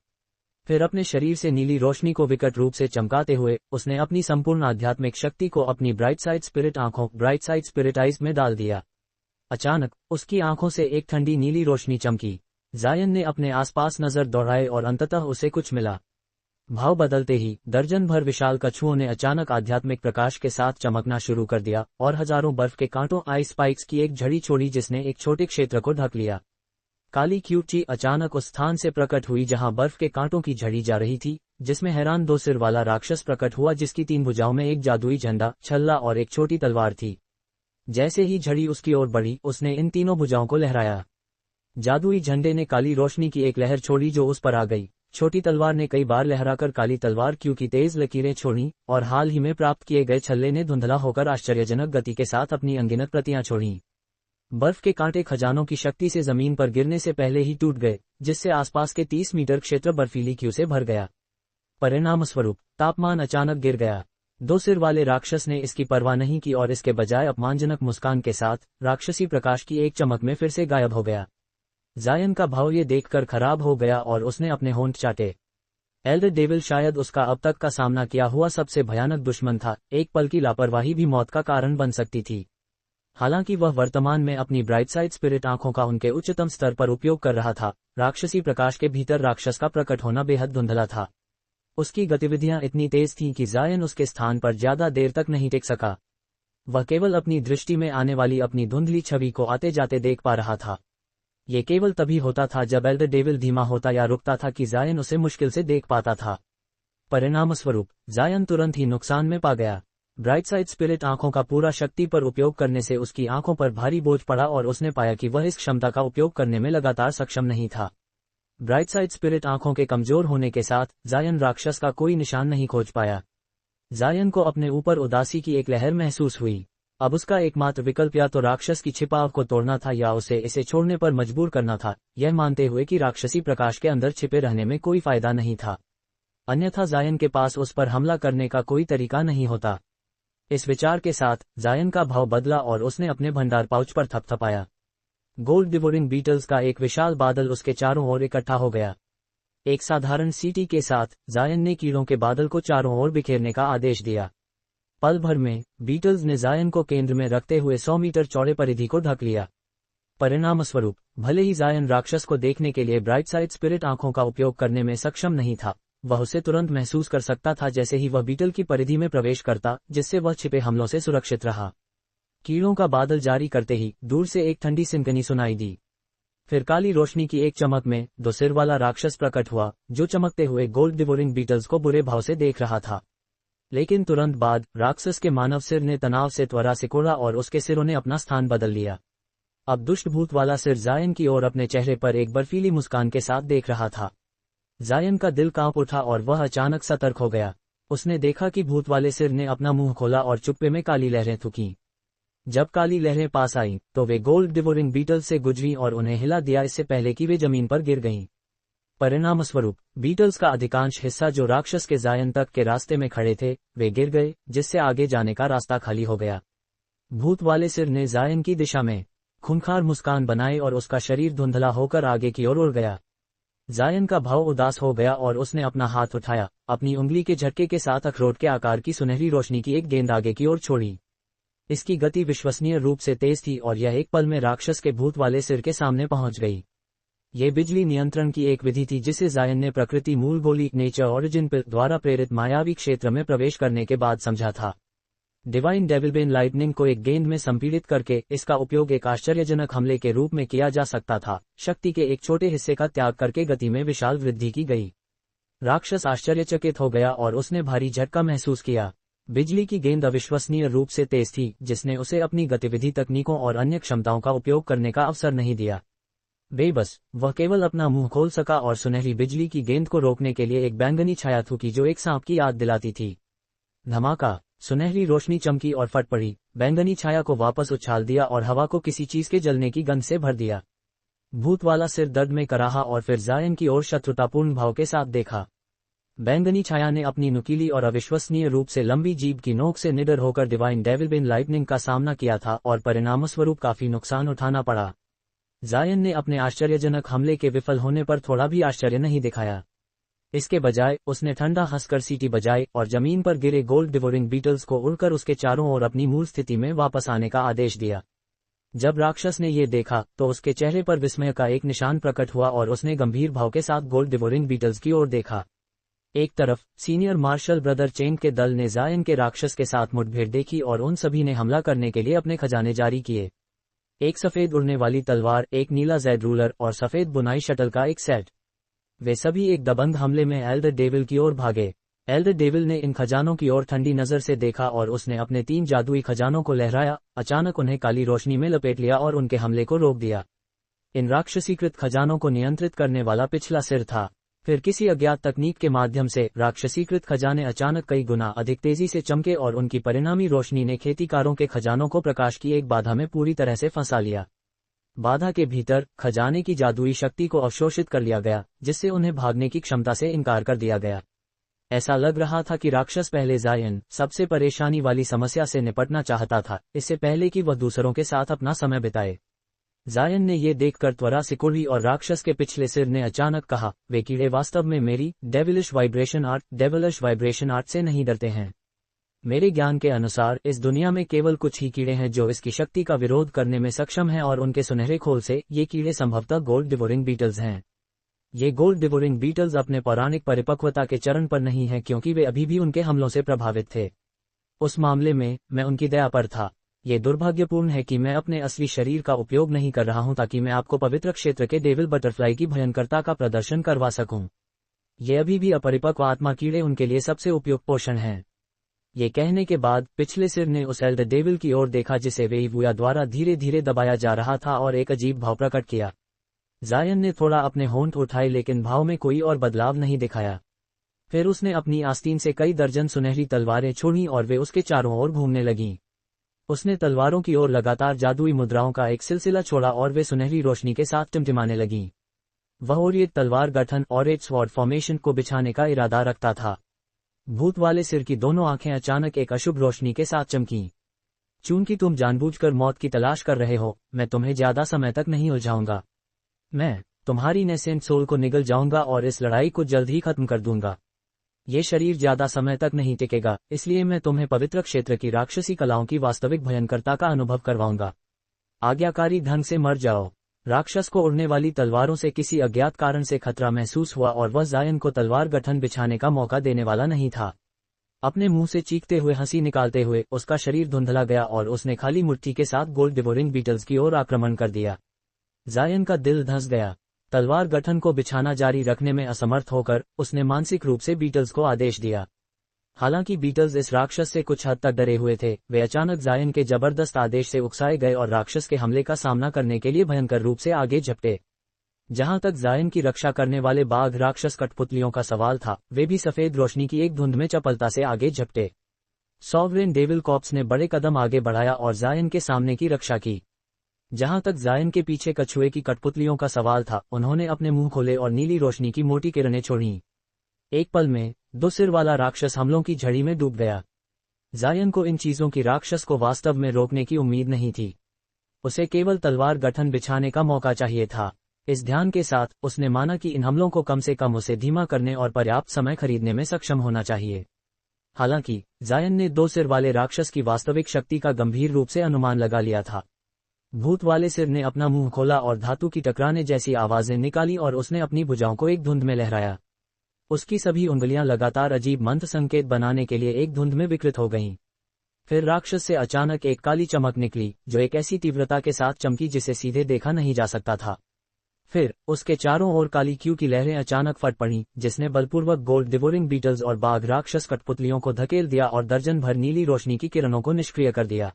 फिर अपने शरीर से नीली रोशनी को विकट रूप से चमकाते हुए उसने अपनी संपूर्ण आध्यात्मिक शक्ति को अपनी ब्राइट साइड स्पिरिट आइज में डाल दिया। अचानक उसकी आंखों से एक ठंडी नीली रोशनी चमकी। जायन ने अपने आसपास नजर दौड़ाए और अंततः उसे कुछ मिला। भाव बदलते ही दर्जन भर विशाल कछुओं ने अचानक आध्यात्मिक प्रकाश के साथ चमकना शुरू कर दिया और हजारों बर्फ के कांटों आइस स्पाइक्स की एक झड़ी छोड़ी, जिसने एक छोटे क्षेत्र को ढक लिया। काली क्यूची अचानक उस स्थान से प्रकट हुई जहां बर्फ के कांटों की झड़ी जा रही थी, जिसमें हैरान 2 सिर वाला राक्षस प्रकट हुआ, जिसकी 3 भुजाओं में एक जादुई झंडा, छल्ला और एक छोटी तलवार थी। जैसे ही झड़ी उसकी ओर बढ़ी, उसने इन तीनों भुजाओं को लहराया। जादुई झंडे ने काली रोशनी की एक लहर छोड़ी जो उस पर आ गई। छोटी तलवार ने कई बार लहराकर काली तलवार क्यू की तेज लकीरें छोड़ी, और हाल ही में प्राप्त किए गए छल्ले ने धुंधला होकर आश्चर्यजनक गति के साथ अपनी अनगिनत प्रतियां छोड़ी। बर्फ के कांटे खजानों की शक्ति से जमीन पर गिरने से पहले ही टूट गए, जिससे आसपास के 30 मीटर क्षेत्र बर्फीली क्यू से भर गया। परिणामस्वरूप तापमान अचानक गिर गया। 2 सिर वाले राक्षस ने इसकी परवाह नहीं की और इसके बजाय अपमानजनक मुस्कान के साथ राक्षसी प्रकाश की एक चमक में फिर से गायब हो गया। जायन का भाव ये देखकर खराब हो गया और उसने अपने होंठ चाटे। एल्डर डेविल शायद उसका अब तक का सामना किया हुआ सबसे भयानक दुश्मन था। एक पल की लापरवाही भी मौत का कारण बन सकती थी। हालांकि वह वर्तमान में अपनी ब्राइट साइड स्पिरिट आंखों का उनके उच्चतम स्तर पर उपयोग कर रहा था, राक्षसी प्रकाश के भीतर राक्षस का प्रकट होना बेहद धुंधला था। उसकी गतिविधियां इतनी तेज थीं कि जायन उसके स्थान पर ज्यादा देर तक नहीं टिक सका। वह केवल अपनी दृष्टि में आने वाली अपनी धुंधली छवि को आते जाते देख पा रहा था। ये केवल तभी होता था जब एल्डर डेविल धीमा होता या रुकता था कि जायन उसे मुश्किल से देख पाता था। परिणामस्वरूप जायन तुरंत ही नुकसान में पा गया। ब्राइट साइड स्पिरिट आंखों का पूरा शक्ति पर उपयोग करने से उसकी आंखों पर भारी बोझ पड़ा और उसने पाया कि वह इस क्षमता का उपयोग करने में लगातार सक्षम नहीं था। ब्राइट साइड स्पिरिट आंखों के कमजोर होने के साथ जायन राक्षस का कोई निशान नहीं खोज पाया। जायन को अपने ऊपर उदासी की एक लहर महसूस हुई। अब उसका एकमात्र विकल्प या तो राक्षस की छिपाव को तोड़ना था या उसे इसे छोड़ने पर मजबूर करना था, यह मानते हुए कि राक्षसी प्रकाश के अंदर छिपे रहने में कोई फायदा नहीं था। अन्यथा जायन के पास उस पर हमला करने का कोई तरीका नहीं होता। इस विचार के साथ जायन का भाव बदला और उसने अपने भंडार पाउच पर थपथपाया। गोल्ड डिवोरिंग बीटल्स का एक विशाल बादल उसके चारों ओर इकट्ठा हो गया। एक साधारण सीटी के साथ जायन ने कीड़ों के बादल को चारों ओर बिखेरने का आदेश दिया। पल भर में बीटल्स ने जायन को केंद्र में रखते हुए 100 मीटर चौड़े परिधि को ढक लिया। परिणामस्वरूप भले ही जायन राक्षस को देखने के लिए ब्राइट साइड स्पिरिट आंखों का उपयोग करने में सक्षम नहीं था, वह उसे तुरंत महसूस कर सकता था जैसे ही वह बीटल की परिधि में प्रवेश करता, जिससे वह छिपे हमलों से सुरक्षित रहा। कीड़ों का बादल जारी करते ही दूर से एक ठंडी सिनकनी सुनाई दी। फिर काली रोशनी की एक चमक में 2 सिर वाला राक्षस प्रकट हुआ, जो चमकते हुए गोल्ड डिवोरिंग बीटल्स को बुरे भाव से देख रहा था। लेकिन तुरंत बाद राक्षस के मानव सिर ने तनाव से त्वरा सिकोड़ा और उसके सिरों ने अपना स्थान बदल लिया। अब दुष्ट भूत वाला सिर जायन की ओर अपने चेहरे पर एक बर्फीली मुस्कान के साथ देख रहा था। जायन का दिल कांप उठा और वह अचानक सतर्क हो गया। उसने देखा कि भूत वाले सिर ने अपना मुंह खोला और चुप्पे में काली लहरें थूकीं। जब काली लहरें पास आईं, तो वे गोल्ड डिवोरिंग बीटल से गुजरी और उन्हें हिला दिया इससे पहले कि वे जमीन पर गिर गईं। परिणामस्वरूप बीटल्स का अधिकांश हिस्सा जो राक्षस के जायन तक के रास्ते में खड़े थे, वे गिर गए, जिससे आगे जाने का रास्ता खाली हो गया। भूत वाले सिर ने जायन की दिशा में खूंखार मुस्कान बनाई और उसका शरीर धुंधला होकर आगे की ओर उड़ गया। जायन का भाव उदास हो गया और उसने अपना हाथ उठाया, अपनी उंगली के झटके के साथ अखरोट के आकार की सुनहरी रोशनी की एक गेंद आगे की ओर छोड़ी। इसकी गति विश्वसनीय रूप से तेज थी और यह एक पल में राक्षस के भूत वाले सिर के सामने पहुंच गई। ये बिजली नियंत्रण की एक विधि थी जिसे जायन ने प्रकृति मूल गोली नेचर ओरिजिन पिल द्वारा प्रेरित मायावी क्षेत्र में प्रवेश करने के बाद समझा था। डिवाइन डेविलबेन लाइटनिंग को एक गेंद में संपीड़ित करके इसका उपयोग एक आश्चर्यजनक हमले के रूप में किया जा सकता था। शक्ति के एक छोटे हिस्से का त्याग करके गति में विशाल वृद्धि की गई। राक्षस आश्चर्यचकित हो गया और उसने भारी झटका महसूस किया। बिजली की गेंद अविश्वसनीय रूप से तेज थी, जिसने उसे अपनी गतिविधि तकनीकों और अन्य क्षमताओं का उपयोग करने का अवसर नहीं दिया। बेबस वह केवल अपना मुंह खोल सका और सुनहरी बिजली की गेंद को रोकने के लिए एक बैंगनी छाया थूकी जो एक सांप की याद दिलाती थी। धमाका, सुनहरी रोशनी चमकी और फट पड़ी, बैंगनी छाया को वापस उछाल दिया और हवा को किसी चीज के जलने की गंध से भर दिया। भूत वाला सिर दर्द में कराहा और फिर जायन की ओर शत्रुतापूर्ण भाव के साथ देखा। बैंगनी छाया ने अपनी नुकीली और अविश्वसनीय रूप से लंबी जीभ की नोक से निडर होकर डिवाइन डेविलबेन लाइटनिंग का सामना किया था और परिणामस्वरूप काफी नुकसान उठाना पड़ा। जायन ने अपने आश्चर्यजनक हमले के विफल होने पर थोड़ा भी आश्चर्य नहीं दिखाया। इसके बजाय उसने ठंडा हंसकर सीटी बजाई और जमीन पर गिरे गोल्ड डिवोरिंग बीटल्स को उड़कर उसके चारों ओर अपनी मूल स्थिति में वापस आने का आदेश दिया। जब राक्षस ने ये देखा तो उसके चेहरे पर विस्मय का एक निशान प्रकट हुआ और उसने गंभीर भाव के साथ गोल्ड डिवोरिंग बीटल्स की ओर देखा। एक तरफ सीनियर मार्शल ब्रदर चेंग के दल ने जायन के राक्षस के साथ मुठभेड़ देखी और उन सभी ने हमला करने के लिए अपने खजाने जारी किए। एक सफेद उड़ने वाली तलवार, एक नीला जैड रूलर और सफेद बुनाई शटल का एक सेट। वे सभी एक दबंग हमले में एल्डर डेविल की ओर भागे। एल्डर डेविल ने इन खजानों की ओर ठंडी नजर से देखा और उसने अपने 3 जादुई खजानों को लहराया, अचानक उन्हें काली रोशनी में लपेट लिया और उनके हमले को रोक दिया। इन राक्षसीकृत खजानों को नियंत्रित करने वाला पिछला सिर था। फिर किसी अज्ञात तकनीक के माध्यम से राक्षसीकृत खजाने अचानक कई गुना अधिक तेजी से चमके और उनकी परिणामी रोशनी ने खेतीकारों के खजानों को प्रकाश की एक बाधा में पूरी तरह से फंसा लिया। बाधा के भीतर खजाने की जादुई शक्ति को अवशोषित कर लिया गया, जिससे उन्हें भागने की क्षमता से इनकार कर दिया गया। ऐसा लग रहा था कि राक्षस पहले जायन सबसे परेशानी वाली समस्या से निपटना चाहता था, इससे पहले कि वह दूसरों के साथ अपना समय बिताए। जायन ने ये देखकर त्वरा सिकुड़ी और राक्षस के पिछले सिर ने अचानक कहा, वे कीड़े वास्तव में मेरी डेविलिश वाइब्रेशन आर्ट से नहीं डरते हैं। मेरे ज्ञान के अनुसार इस दुनिया में केवल कुछ ही कीड़े हैं जो इसकी शक्ति का विरोध करने में सक्षम हैं और उनके सुनहरे खोल से ये कीड़े संभवतः गोल्ड डिवोरिंग बीटल्स हैं। ये गोल्ड डिवोरिंग बीटल्स अपने पौराणिक परिपक्वता के चरण पर नहीं हैं क्योंकि वे अभी भी उनके हमलों से प्रभावित थे। उस मामले में मैं उनकी दया पर था। ये दुर्भाग्यपूर्ण है कि मैं अपने असली शरीर का उपयोग नहीं कर रहा हूं ताकि मैं आपको पवित्र क्षेत्र के डेविल बटरफ्लाई की भयंकरता का प्रदर्शन करवा सकूं। ये अभी भी अपरिपक्व आत्मा कीड़े उनके लिए सबसे उपयुक्त पोषण हैं। ये कहने के बाद पिछले सिर ने उस एल्डर डेविल की ओर देखा जिसे वेईवुया द्वारा धीरे धीरे दबाया जा रहा था और एक अजीब भाव प्रकट किया। जायन ने थोड़ा अपने होंठ उठाए लेकिन भाव में कोई और बदलाव नहीं दिखाया। फिर उसने अपनी आस्तीन से कई दर्जन सुनहरी तलवारें छोड़ीं और वे उसके चारों ओर घूमने लगीं। उसने तलवारों की ओर लगातार जादुई मुद्राओं का एक सिलसिला छोड़ा और वे सुनहरी रोशनी के साथ टिमटिमाने लगीं। वह ओरिएट तलवार गठन और एक स्वॉर्ड फॉर्मेशन को बिछाने का इरादा रखता था। भूत वाले सिर की दोनों आंखें अचानक एक अशुभ रोशनी के साथ चमकीं। चूंकि तुम जानबूझकर मौत की तलाश कर रहे हो, मैं तुम्हें ज्यादा समय तक नहीं उलझाऊंगा। मैं तुम्हारी नेसेंट सोल को निगल जाऊंगा और इस लड़ाई को जल्द ही खत्म कर दूंगा। ये शरीर ज्यादा समय तक नहीं टिकेगा, इसलिए मैं तुम्हें पवित्र क्षेत्र की राक्षसी कलाओं की वास्तविक भयंकरता का अनुभव करवाऊंगा। आज्ञाकारी ढंग से मर जाओ। राक्षस को उड़ने वाली तलवारों से किसी अज्ञात कारण से खतरा महसूस हुआ और वह जायन को तलवार गठन बिछाने का मौका देने वाला नहीं था। अपने मुंह से चीखते हुए हंसी निकालते हुए उसका शरीर धुंधला गया और उसने खाली मुट्ठी के साथ गोल्ड डिवोरिंग बीटल्स की ओर आक्रमण कर दिया। जायन का दिल धंस गया। तलवार गठन को बिछाना जारी रखने में असमर्थ होकर उसने मानसिक रूप से बीटल्स को आदेश दिया। हालांकि बीटल्स इस राक्षस से कुछ हद तक डरे हुए थे, वे अचानक जायन के जबरदस्त आदेश से उकसाए गए और राक्षस के हमले का सामना करने के लिए भयंकर रूप से आगे झपटे। जहां तक जायन की रक्षा करने वाले बाघ राक्षस कठपुतलियों का सवाल था, वे भी सफेद रोशनी की एक धुंध में चपलता से आगे झपटे। सॉवरेन डेविल कॉप्स ने बड़े कदम आगे बढ़ाया और जायन के सामने की रक्षा की। जहां तक जायन के पीछे कछुए की कठपुतलियों का सवाल था, उन्होंने अपने मुंह खोले और नीली रोशनी की मोटी किरणें छोड़ीं। एक पल में दो सिर वाला राक्षस हमलों की झड़ी में डूब गया। जायन को इन चीजों की राक्षस को वास्तव में रोकने की उम्मीद नहीं थी। उसे केवल तलवार गठन बिछाने का मौका चाहिए था। इस ध्यान के साथ उसने माना कि इन हमलों को कम से कम उसे धीमा करने और पर्याप्त समय खरीदने में सक्षम होना चाहिए। हालांकि जायन ने दो सिर वाले राक्षस की वास्तविक शक्ति का गंभीर रूप से अनुमान लगा लिया था। भूत वाले सिर ने अपना मुंह खोला और धातु की टकराने जैसी आवाजें निकाली और उसने अपनी भुजाओं को एक धुंध में लहराया। उसकी सभी उंगलियां लगातार अजीब मंत्र संकेत बनाने के लिए एक धुंध में विकृत हो गईं। फिर राक्षस से अचानक एक काली चमक निकली जो एक ऐसी तीव्रता के साथ चमकी जिसे सीधे देखा नहीं जा सकता था। फिर उसके चारों ओर काली क्यू की लहरें अचानक फट पड़ीं, जिसने बलपूर्वक गोल्ड डिवोरिंग बीटल्स और बाघ राक्षस कठपुतलियों को धकेल दिया और दर्जन भर नीली रोशनी की किरणों को निष्क्रिय कर दिया।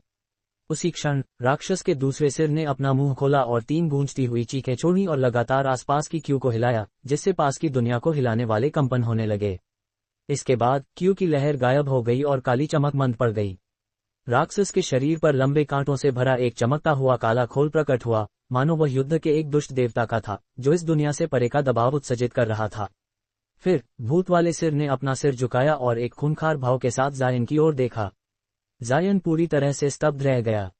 उसी क्षण राक्षस के दूसरे सिर ने अपना मुंह खोला और 3 गूंजती हुई चीखें छोड़ी और लगातार आसपास की क्यू को हिलाया, जिससे पास की दुनिया को हिलाने वाले कंपन होने लगे। इसके बाद क्यू की लहर गायब हो गई और काली चमक मंद पड़ गई। राक्षस के शरीर पर लंबे कांटों से भरा एक चमकता हुआ काला खोल प्रकट हुआ, मानो वह युद्ध के एक दुष्ट देवता का था जो इस दुनिया से परे का दबाव उत्सर्जित कर रहा था। फिर भूत वाले सिर ने अपना सिर झुकाया और एक खूंखार भाव के साथ जायन की ओर देखा। जायन पूरी तरह से स्तब्ध रह गया।